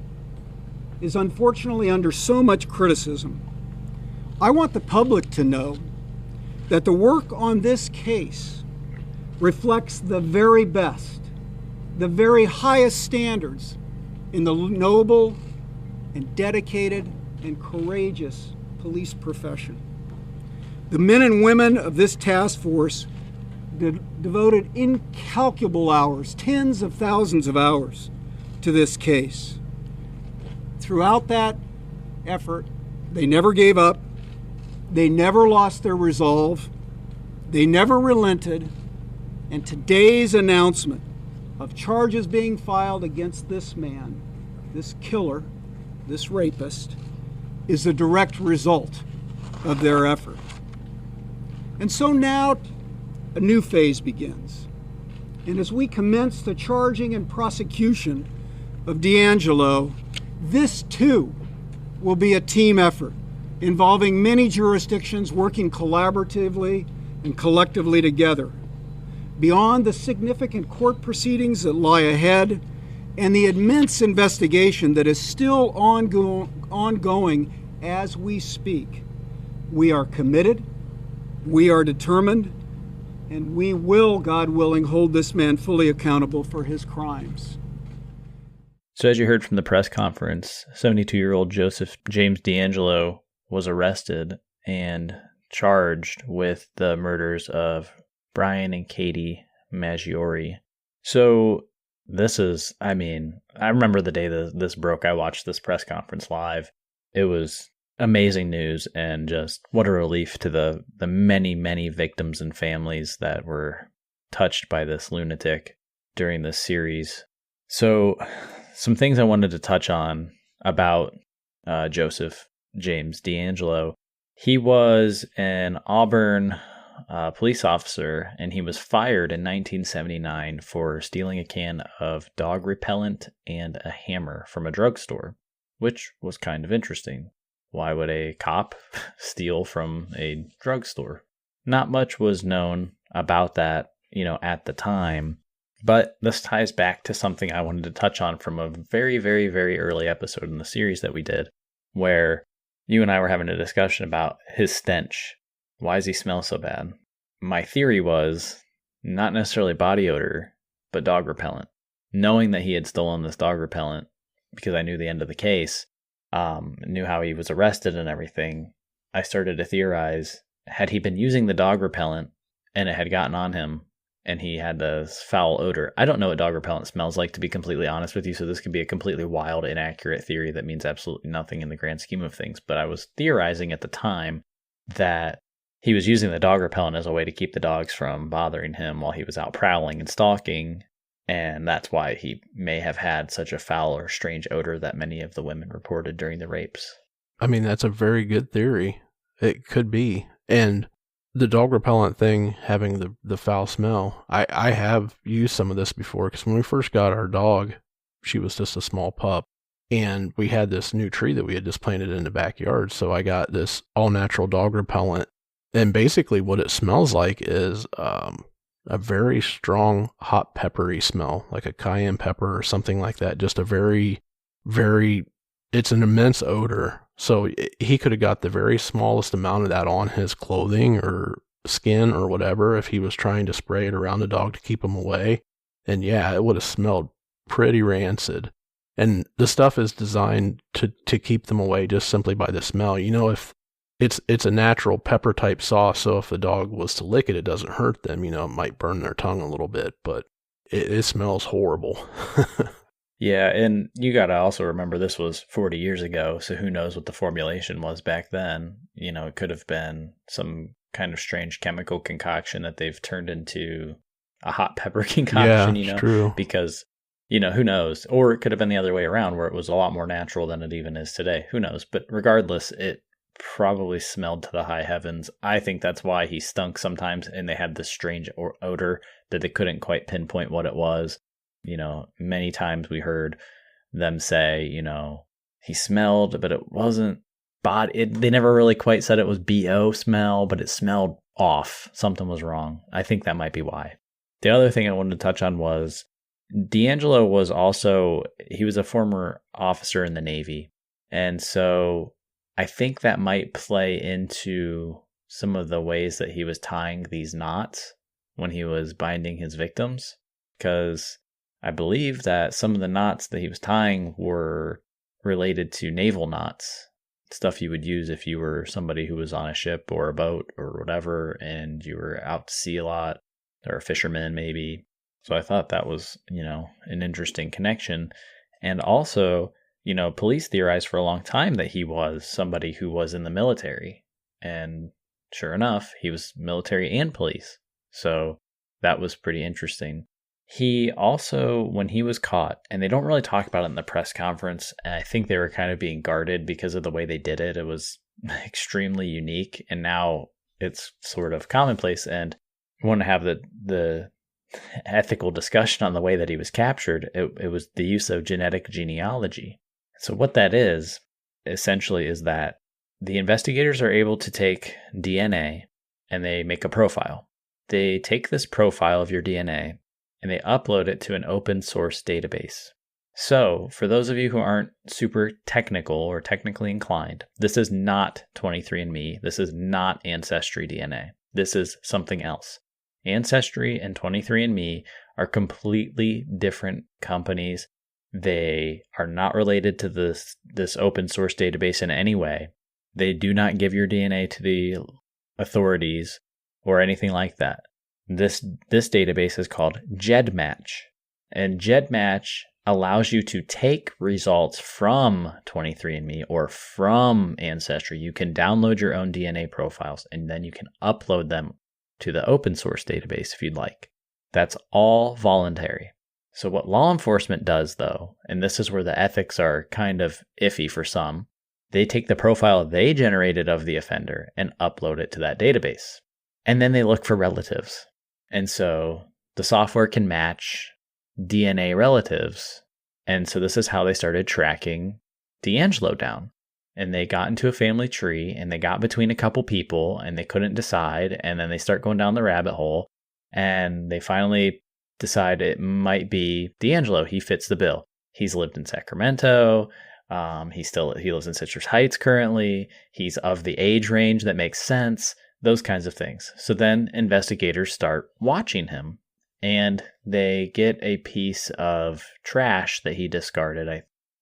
is unfortunately under so much criticism, I want the public to know that the work on this case reflects the very best, the very highest standards in the noble and dedicated and courageous police profession. The men and women of this task force devoted incalculable hours, tens of thousands of hours, to this case. Throughout that effort, they never gave up, they never lost their resolve, they never relented, and today's announcement of charges being filed against this man, this killer, this rapist, is the direct result of their effort. And so now a new phase begins. And as we commence the charging and prosecution of DeAngelo, this too will be a team effort involving many jurisdictions working collaboratively and collectively together. Beyond the significant court proceedings that lie ahead and the immense investigation that is still ongoing as we speak, we are committed, we are determined, and we will, God willing, hold this man fully accountable for his crimes. So as you heard from the press conference, 72-year-old Joseph James DeAngelo was arrested and charged with the murders of Brian and Katie Maggiore. So this is, I remember the day that this broke, I watched this press conference live. It was amazing news, and just what a relief to the many, many victims and families that were touched by this lunatic during this series. So some things I wanted to touch on about Joseph James DeAngelo. He was an Auburn police officer, and he was fired in 1979 for stealing a can of dog repellent and a hammer from a drugstore, which was kind of interesting. Why would a cop steal from a drugstore? Not much was known about that, at the time. But this ties back to something I wanted to touch on from a very, very, very early episode in the series that we did, where you and I were having a discussion about his stench. Why does he smell so bad? My theory was not necessarily body odor, but dog repellent. Knowing that he had stolen this dog repellent, because I knew the end of the case, knew how he was arrested and everything, I started to theorize, had he been using the dog repellent and it had gotten on him and he had this foul odor. I don't know what dog repellent smells like, to be completely honest with you, so this could be a completely wild, inaccurate theory that means absolutely nothing in the grand scheme of things. But I was theorizing at the time that he was using the dog repellent as a way to keep the dogs from bothering him while he was out prowling and stalking. And that's why he may have had such a foul or strange odor that many of the women reported during the rapes. That's a very good theory. It could be. And the dog repellent thing, having the foul smell, I have used some of this before, because when we first got our dog, she was just a small pup. And we had this new tree that we had just planted in the backyard. So I got this all-natural dog repellent. And basically what it smells like is a very strong hot peppery smell, like a cayenne pepper or something like that. Just a very, very, it's an immense odor. So he could have got the very smallest amount of that on his clothing or skin or whatever if he was trying to spray it around the dog to keep him away. And yeah, it would have smelled pretty rancid. And the stuff is designed to keep them away just simply by the smell. If it's a natural pepper type sauce, so if the dog was to lick it, it doesn't hurt them. It might burn their tongue a little bit, but it smells horrible. Yeah, and you got to also remember this was 40 years ago, so who knows what the formulation was back then. It could have been some kind of strange chemical concoction that they've turned into a hot pepper concoction, true. Because, who knows? Or it could have been the other way around where it was a lot more natural than it even is today. Who knows? But regardless, it probably smelled to the high heavens. I think that's why he stunk sometimes, and they had this strange odor that they couldn't quite pinpoint what it was. Many times we heard them say, he smelled, but it wasn't they never really quite said it was BO smell, but it smelled off. Something was wrong. I think that might be why. The other thing I wanted to touch on was DeAngelo he was a former officer in the Navy. And so I think that might play into some of the ways that he was tying these knots when he was binding his victims, because I believe that some of the knots that he was tying were related to naval knots, stuff you would use if you were somebody who was on a ship or a boat or whatever, and you were out to sea a lot, or a fisherman maybe. So I thought that was, an interesting connection. And also, police theorized for a long time that he was somebody who was in the military. And sure enough, he was military and police. So that was pretty interesting. He also, when he was caught, and they don't really talk about it in the press conference, and I think they were kind of being guarded because of the way they did it. It was extremely unique, and now it's sort of commonplace. And I want to have the ethical discussion on the way that he was captured. It was the use of genetic genealogy. So what that is, essentially, is that the investigators are able to take DNA and they make a profile. They take this profile of your DNA and they upload it to an open source database. So, for those of you who aren't super technical or technically inclined, this is not 23andMe. This is not Ancestry DNA. This is something else. Ancestry and 23andMe are completely different companies. They are not related to this open source database in any way. They do not give your DNA to the authorities or anything like that. This database is called GEDmatch, and GEDmatch allows you to take results from 23andMe or from Ancestry. You can download your own DNA profiles, and then you can upload them to the open source database if you'd like. That's all voluntary. So what law enforcement does, though, and this is where the ethics are kind of iffy for some, they take the profile they generated of the offender and upload it to that database. And then they look for relatives. And so the software can match DNA relatives. And so this is how they started tracking DeAngelo down. And they got into a family tree and they got between a couple people and they couldn't decide. And then they start going down the rabbit hole and they finally decide it might be DeAngelo. He fits the bill. He's lived in Sacramento. He lives in Citrus Heights currently. He's of the age range that makes sense. Those kinds of things. So then investigators start watching him and they get a piece of trash that he discarded.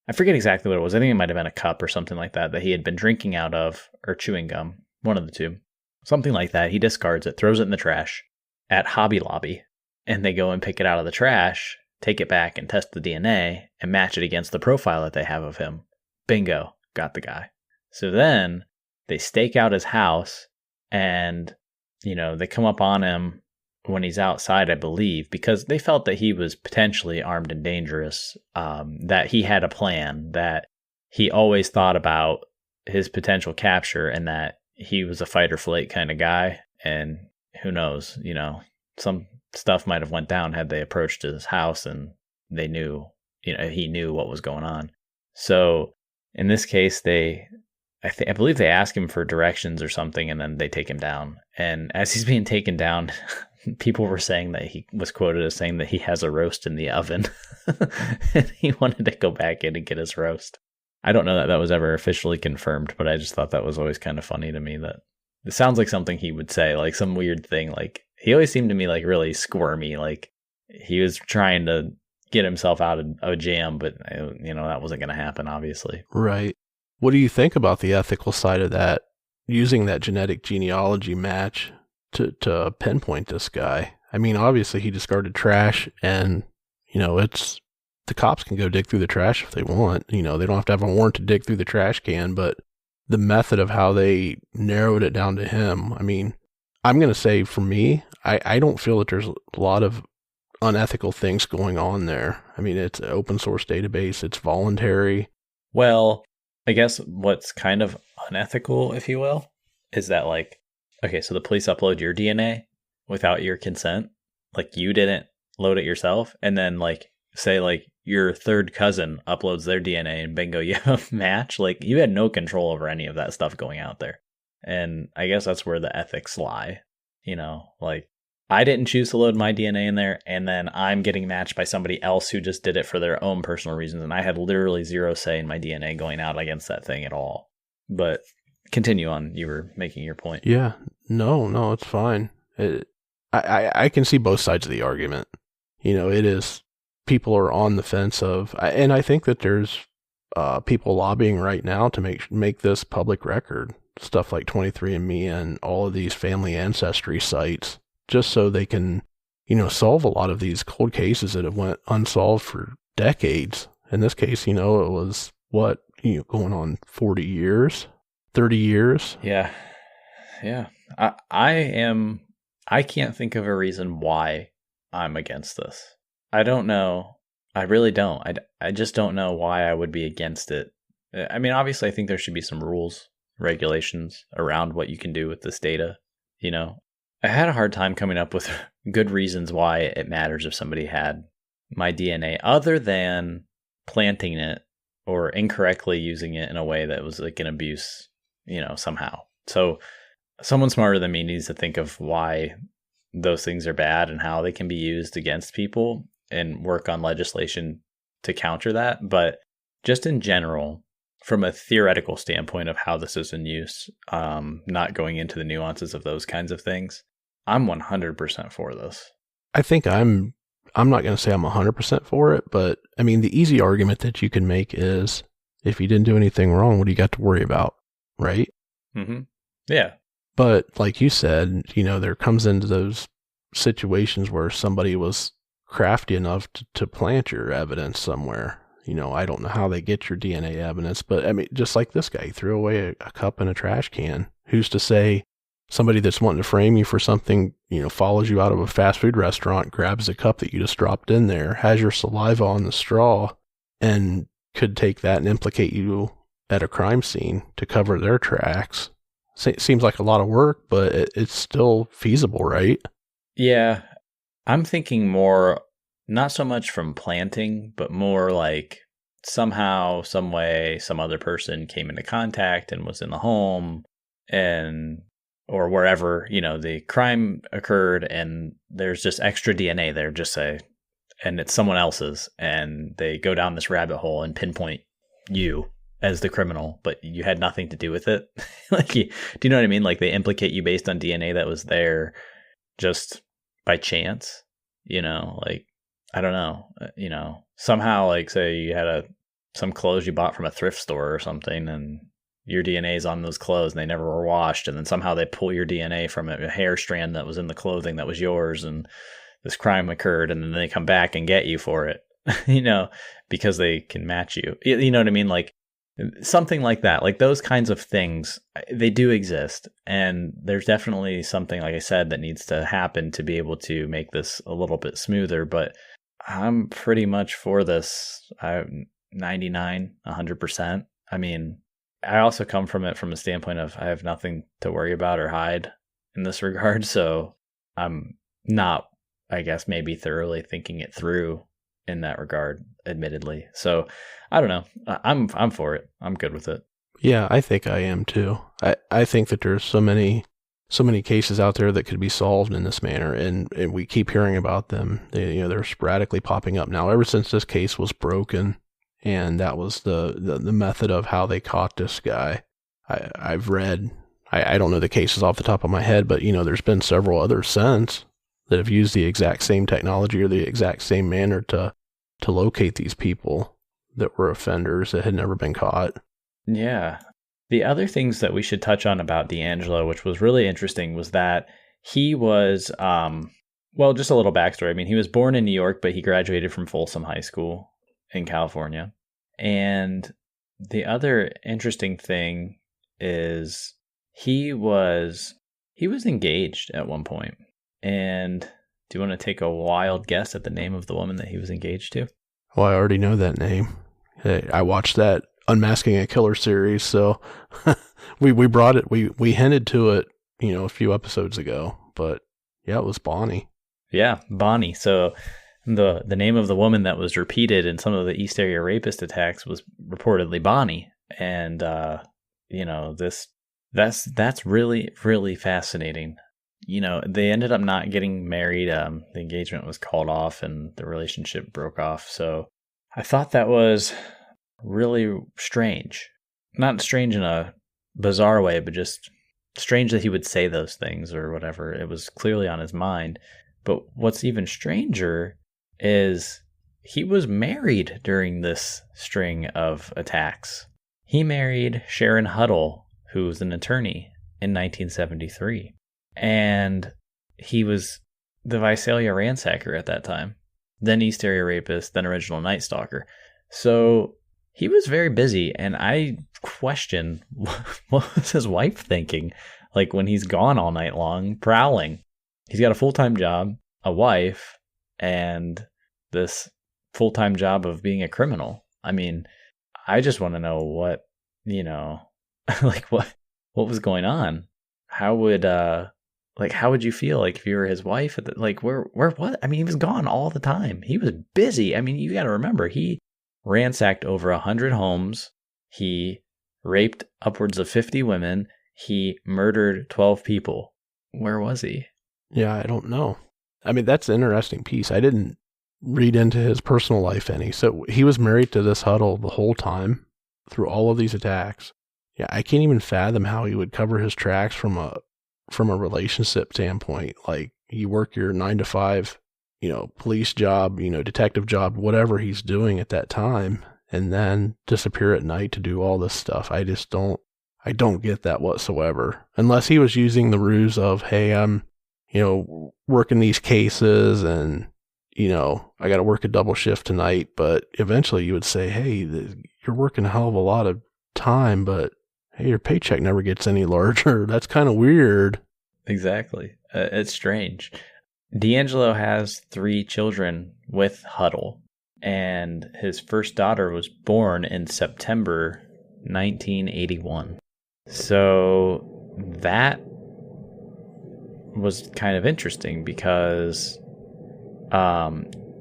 I forget exactly what it was. I think it might have been a cup or something like that he had been drinking out of, or chewing gum, one of the two. Something like that. He discards it, throws it in the trash at Hobby Lobby, and they go and pick it out of the trash, take it back and test the DNA and match it against the profile that they have of him. Bingo, got the guy. So then they stake out his house. And, they come up on him when he's outside, I believe, because they felt that he was potentially armed and dangerous, that he had a plan, that he always thought about his potential capture, and that he was a fight or flight kind of guy. And who knows, some stuff might have went down had they approached his house and they knew, he knew what was going on. So in this case, I believe they ask him for directions or something, and then they take him down. And as he's being taken down, people were saying that he was quoted as saying that he has a roast in the oven. And he wanted to go back in and get his roast. I don't know that was ever officially confirmed, but I just thought that was always kind of funny to me. That it sounds like something he would say, like some weird thing. Like he always seemed to me like really squirmy. Like he was trying to, get himself out of a jam, but that wasn't going to happen, obviously. Right. What do you think about the ethical side of that, using that genetic genealogy match to pinpoint this guy? I mean, obviously he discarded trash, and, it's, the cops can go dig through the trash if they want. They don't have to have a warrant to dig through the trash can, but the method of how they narrowed it down to him, I mean, I'm going to say for me, I don't feel that there's a lot of unethical things going on there. I mean, it's an open source database. It's voluntary. Well, I guess what's kind of unethical, if you will, is that so the police upload your DNA without your consent. You didn't load it yourself. And then say your third cousin uploads their DNA and bingo, you have a match. You had no control over any of that stuff going out there. And I guess that's where the ethics lie. I didn't choose to load my DNA in there, and then I'm getting matched by somebody else who just did it for their own personal reasons, and I had literally zero say in my DNA going out against that thing at all. But continue on. You were making your point. Yeah. No, it's fine. I can see both sides of the argument. It is, people are on the fence of, and I think that there's people lobbying right now to make this public record. Stuff like 23andMe and all of these family ancestry sites, just so they can, solve a lot of these cold cases that have went unsolved for decades. In this case, it was going on 40 years, 30 years. Yeah. I can't think of a reason why I'm against this. I don't know. I really don't. I just don't know why I would be against it. I mean, obviously I think there should be some rules, regulations around what you can do with this data. I had a hard time coming up with good reasons why it matters if somebody had my DNA, other than planting it or incorrectly using it in a way that was an abuse, somehow. So someone smarter than me needs to think of why those things are bad and how they can be used against people and work on legislation to counter that. But just in general, from a theoretical standpoint of how this is in use, not going into the nuances of those kinds of things, I'm 100% for this. I think I'm not going to say I'm 100% for it, but I mean, the easy argument that you can make is, if you didn't do anything wrong, what do you got to worry about? Right? Mm-hmm. Yeah. But like you said, there comes into those situations where somebody was crafty enough to plant your evidence somewhere. I don't know how they get your DNA evidence, but I mean, just like this guy, he threw away a cup in a trash can. Who's to say somebody that's wanting to frame you for something, follows you out of a fast food restaurant, grabs a cup that you just dropped in there, has your saliva on the straw, and could take that and implicate you at a crime scene to cover their tracks. Seems like a lot of work, but it's still feasible, right? Yeah. I'm thinking more, not so much from planting, but more somehow, some way, some other person came into contact and was in the home or wherever, the crime occurred, and there's just extra DNA there, just say, and it's someone else's, and they go down this rabbit hole and pinpoint you as the criminal, but you had nothing to do with it. Do you know what I mean? They implicate you based on DNA that was there just by chance, I don't know, somehow, say you had some clothes you bought from a thrift store or something, and your DNA is on those clothes and they never were washed, and then somehow they pull your DNA from a hair strand that was in the clothing that was yours, and this crime occurred, and then they come back and get you for it, because they can match you. You know what I mean? Something like that. Those kinds of things, they do exist, and there's definitely something, like I said, that needs to happen to be able to make this a little bit smoother, but I'm pretty much for this. I'm 99, 100%. I mean, I also come from it from a standpoint of I have nothing to worry about or hide in this regard, so I'm not, I guess, maybe thoroughly thinking it through in that regard, admittedly. So I don't know. I'm for it. I'm good with it. Yeah, I think I am too. I think that there's so many cases out there that could be solved in this manner, and we keep hearing about them. They're sporadically popping up now ever since this case was broken, and that was the method of how they caught this guy. I've read, I don't know the cases off the top of my head, but there's been several others since that have used the exact same technology or the exact same manner to to locate these people that were offenders that had never been caught. Yeah. The other things that we should touch on about D'Angelo, which was really interesting, was that he was, well, just a little backstory. I mean, he was born in New York, but he graduated from Folsom High School in California. And the other interesting thing is he was engaged at one point. And do you want to take a wild guess at the name of the woman that he was engaged to? Well, I already know that name. Hey, I watched that Unmasking a Killer series, so we brought it. We hinted to it, a few episodes ago. But yeah, it was Bonnie. Yeah, Bonnie. So the name of the woman that was repeated in some of the East Area Rapist attacks was reportedly Bonnie, and that's really, really fascinating. They ended up not getting married. The engagement was called off and the relationship broke off. So I thought that was really strange. Not strange in a bizarre way, but just strange that he would say those things or whatever. It was clearly on his mind. But what's even stranger is he was married during this string of attacks. He married Sharon Huddle, who was an attorney, in 1973. And he was the Visalia ransacker at that time, then East Area Rapist, then original Night Stalker. So he was very busy, and I question what was his wife thinking, like when he's gone all night long prowling. He's got a full-time job, a wife, and this full-time job of being a criminal. I mean, I just want to know what, like what was going on. How would you feel like if you were his wife where what? I mean, he was gone all the time. He was busy. I mean, you got to remember, he ransacked over 100 homes. He raped upwards of 50 women. He murdered 12 people. Where was he? Yeah, I don't know. I mean, that's an interesting piece. I didn't read into his personal life any. So he was married to this Huddle the whole time through all of these attacks. Yeah, I can't even fathom how he would cover his tracks from a relationship standpoint. Like, you work your 9 to 5, police job, detective job, whatever he's doing at that time, and then disappear at night to do all this stuff. I don't get that whatsoever. Unless he was using the ruse of, hey, I'm, working these cases and, I got to work a double shift tonight. But eventually you would say, hey, you're working a hell of a lot of time, but hey, your paycheck never gets any larger. That's kind of weird. Exactly. It's strange. D'Angelo has 3 children with Huddle, and his first daughter was born in September 1981. So that was kind of interesting because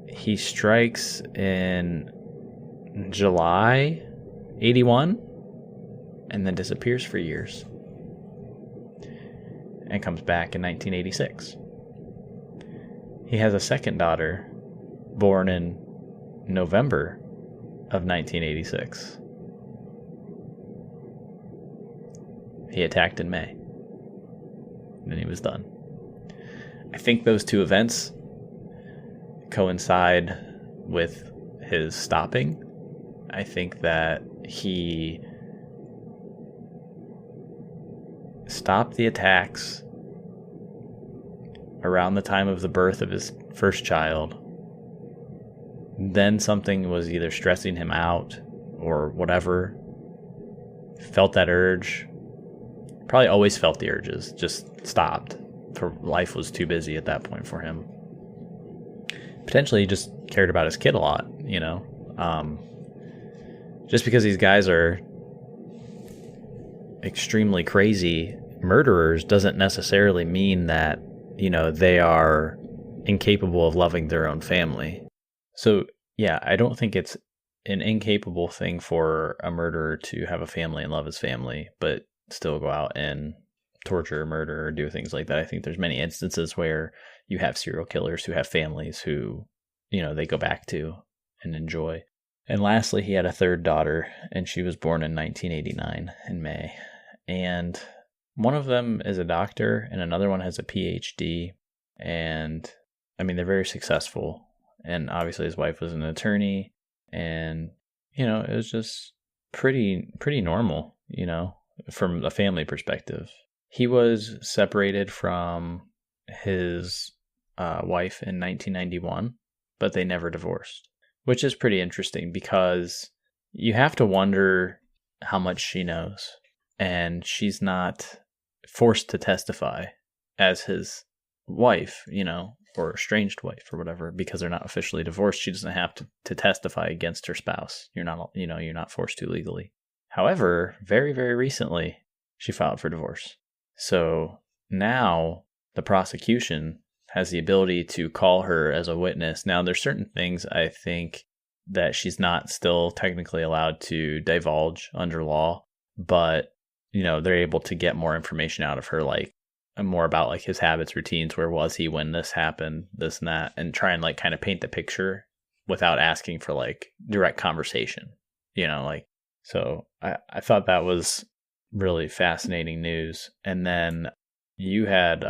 he strikes in July 81 and then disappears for years and comes back in 1986. He has a second daughter born in November of 1986. He attacked in May. And then he was done. I think those two events coincide with his stopping. I think that he stopped the attacks around the time of the birth of his first child. Then something was either stressing him out or whatever. Felt that urge. Probably always felt the urges, just stopped. For life was too busy at that point for him. Potentially he just cared about his kid a lot, just because these guys are extremely crazy murderers doesn't necessarily mean that, they are incapable of loving their own family. So, yeah, I don't think it's an incapable thing for a murderer to have a family and love his family, but still go out and torture, murder, or do things like that. I think there's many instances where you have serial killers who have families who, they go back to and enjoy. And lastly, he had a third daughter, and she was born in 1989 in May. And one of them is a doctor, and another one has a PhD. And, I mean, they're very successful. And obviously his wife was an attorney, and, you know, it was just pretty normal, you know, from a family perspective. He was separated from his wife in 1991, but they never divorced, which is pretty interesting because you have to wonder how much she knows. And she's not forced to testify as his wife, you know, or estranged wife or whatever, because they're not officially divorced. She doesn't have to testify against her spouse. You're not forced to legally. However, very, very recently, she filed for divorce. So now the prosecution has the ability to call her as a witness. Now, there's certain things I think that she's not still technically allowed to divulge under law, but, you know, they're able to get more information out of her, like more about like his habits, routines, where was he when this happened, this and that, and try and like kind of paint the picture without asking for like direct conversation, you know, like, so I thought that was really fascinating news. And then you had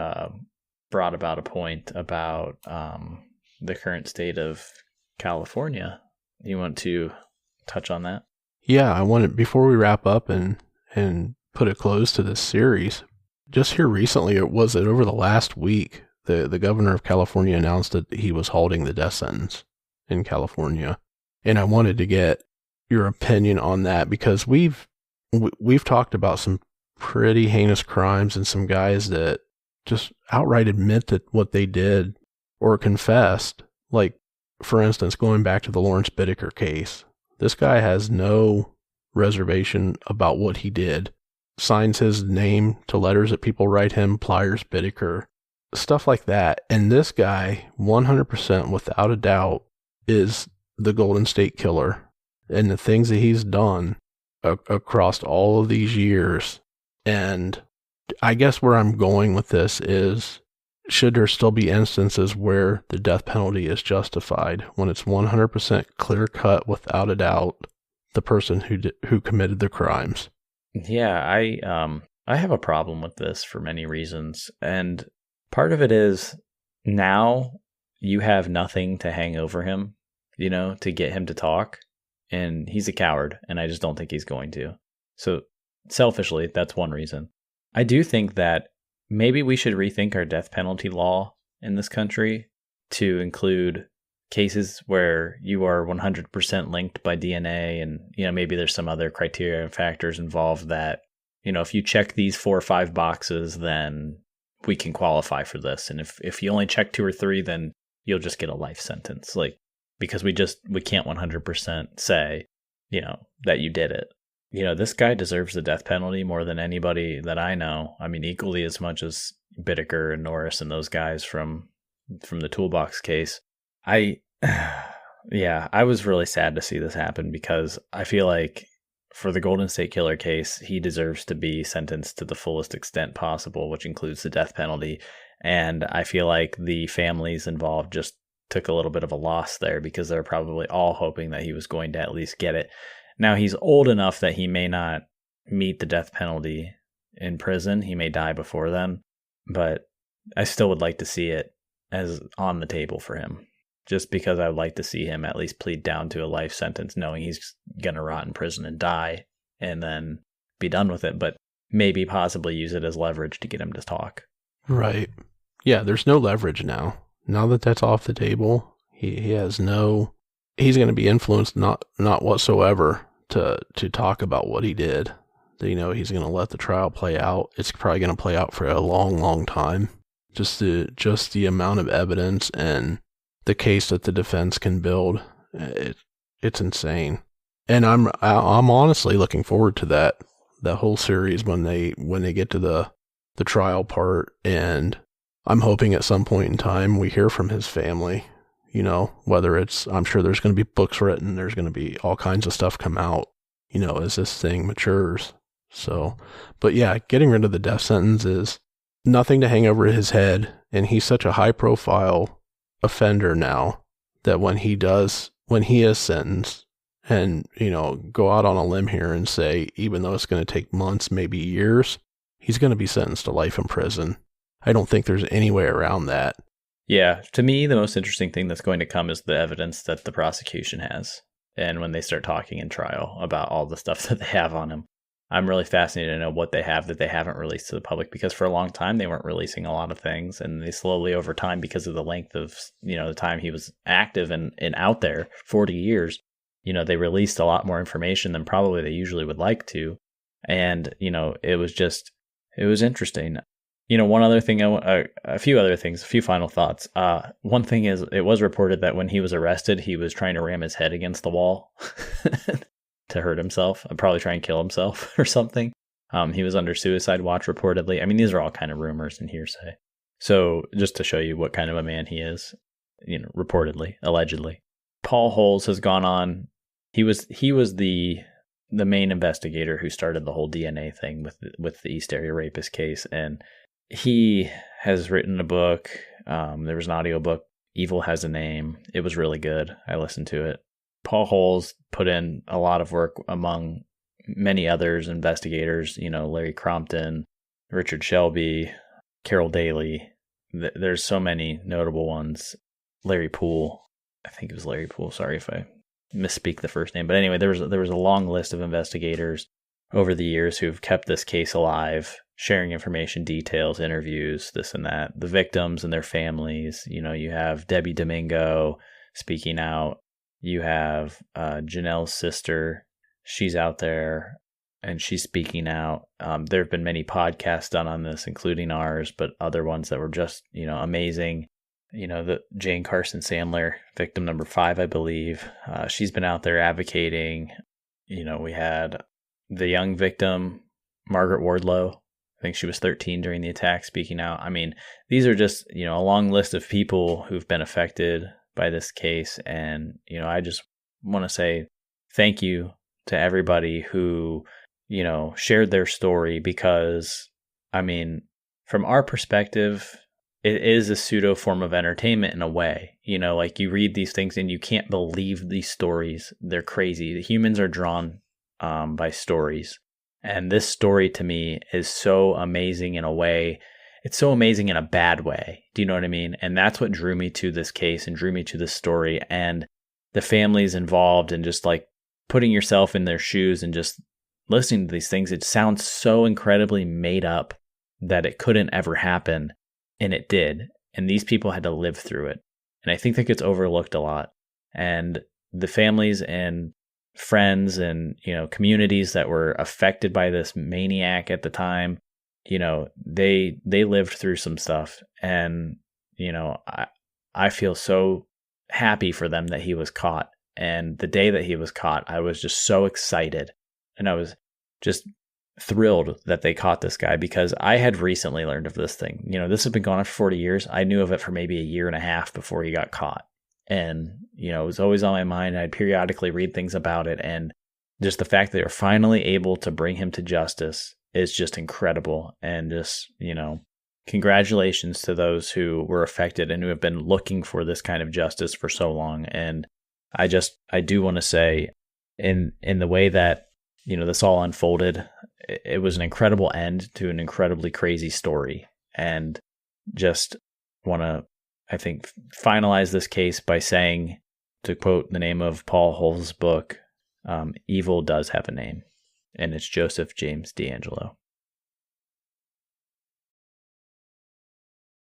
brought about a point about the current state of California. You want to touch on that? Yeah, I wanted, before we wrap up and put a close to this series, just here recently, over the last week, the governor of California announced that he was halting the death sentence in California. And I wanted to get your opinion on that, because we've talked about some pretty heinous crimes and some guys that just outright admit that what they did or confessed. Like, for instance, going back to the Lawrence Bittaker case, this guy has no reservation about what he did. Signs his name to letters that people write him, Pliers Bittaker, stuff like that. And this guy, 100% without a doubt, is the Golden State Killer. And the things that he's done across all of these years. And I guess where I'm going with this is, should there still be instances where the death penalty is justified when it's 100% clear cut, without a doubt, the person who committed the crimes? Yeah, I have a problem with this for many reasons. And part of it is, now you have nothing to hang over him, you know, to get him to talk. And he's a coward, and I just don't think he's going to. So selfishly, that's one reason. I do think that maybe we should rethink our death penalty law in this country to include cases where you are 100% linked by DNA, and, you know, maybe there's some other criteria and factors involved that, you know, if you check these 4 or 5 boxes, then we can qualify for this. And if you only check 2 or 3, then you'll just get a life sentence. Like, because we can't 100% say, you know, that you did it. You know, this guy deserves the death penalty more than anybody that I know. I mean, equally as much as Bittaker and Norris and those guys from the Toolbox case. I was really sad to see this happen, because I feel like for the Golden State Killer case, he deserves to be sentenced to the fullest extent possible, which includes the death penalty. And I feel like the families involved just took a little bit of a loss there, because they're probably all hoping that he was going to at least get it. Now, he's old enough that he may not meet the death penalty in prison. He may die before then, but I still would like to see it as on the table for him, just because I would like to see him at least plead down to a life sentence, knowing he's going to rot in prison and die, and then be done with it, but maybe possibly use it as leverage to get him to talk. Right. Yeah, there's no leverage now. Now that that's off the table, he has no, he's going to be influenced not whatsoever to talk about what he did. You know, he's going to let the trial play out. It's probably going to play out for a long, long time. Just the amount of evidence and the case that the defense can build, it's insane. And I'm honestly looking forward to that whole series when they get to the trial part, and I'm hoping at some point in time we hear from his family, you know, whether it's, I'm sure there's going to be books written, there's going to be all kinds of stuff come out, you know, as this thing matures. So, but yeah, getting rid of the death sentence is nothing to hang over his head. And he's such a high profile offender now that when he is sentenced, and, you know, go out on a limb here and say, even though it's going to take months, maybe years, he's going to be sentenced to life in prison. I don't think there's any way around that. Yeah, to me, the most interesting thing that's going to come is the evidence that the prosecution has. And when they start talking in trial about all the stuff that they have on him, I'm really fascinated to know what they have that they haven't released to the public, because for a long time they weren't releasing a lot of things, and they slowly over time, because of the length of, the time he was active and out there, 40 years, they released a lot more information than probably they usually would like to. And, it was interesting. One other thing, a few final thoughts. One thing is, it was reported that when he was arrested, he was trying to ram his head against the wall to hurt himself, and probably try and kill himself or something. He was under suicide watch reportedly. I mean, these are all kind of rumors and hearsay. So just to show you what kind of a man he is, reportedly, allegedly. Paul Holes has gone on. He was the main investigator who started the whole DNA thing with the East Area Rapist case, and he has written a book. There was an audiobook, Evil Has a Name. It was really good. I listened to it. Paul Holes put in a lot of work among many others, investigators, Larry Crompton, Richard Shelby, Carol Daly. There's so many notable ones. Larry Poole. I think it was Larry Poole. Sorry if I misspeak the first name. But anyway, there was a long list of investigators over the years who've kept this case alive, sharing information, details, interviews, this and that. The victims and their families. You have Debbie Domingo speaking out. You have Janelle's sister. She's out there and she's speaking out. There have been many podcasts done on this, including ours, but other ones that were just, amazing. The Jane Carson Sandler, victim number 5, I believe. She's been out there advocating. We had the young victim, Margaret Wardlow. I think she was 13 during the attack, speaking out. I mean, these are just, a long list of people who've been affected by this case. And, I just want to say thank you to everybody who, shared their story, because, I mean, from our perspective, it is a pseudo form of entertainment in a way. Like, you read these things and you can't believe these stories. They're crazy. The humans are drawn by stories. And this story to me is so amazing in a way. It's so amazing in a bad way. Do you know what I mean? And that's what drew me to this case and drew me to this story, and the families involved, and just like putting yourself in their shoes and just listening to these things. It sounds so incredibly made up that it couldn't ever happen. And it did. And these people had to live through it. And I think that gets overlooked a lot. And the families and friends and, communities that were affected by this maniac at the time, they lived through some stuff. And, I feel so happy for them that he was caught. And the day that he was caught, I was just so excited. And I was just thrilled that they caught this guy, because I had recently learned of this thing. This had been going on for 40 years. I knew of it for maybe a year and a half before he got caught. And, it was always on my mind. I'd periodically read things about it. And just the fact that they were finally able to bring him to justice is just incredible. And just, congratulations to those who were affected and who have been looking for this kind of justice for so long. And I do want to say, in the way that, this all unfolded, it was an incredible end to an incredibly crazy story. And just want to, I think, finalize this case by saying, to quote the name of Paul Holes' book, evil does have a name, and it's Joseph James DeAngelo.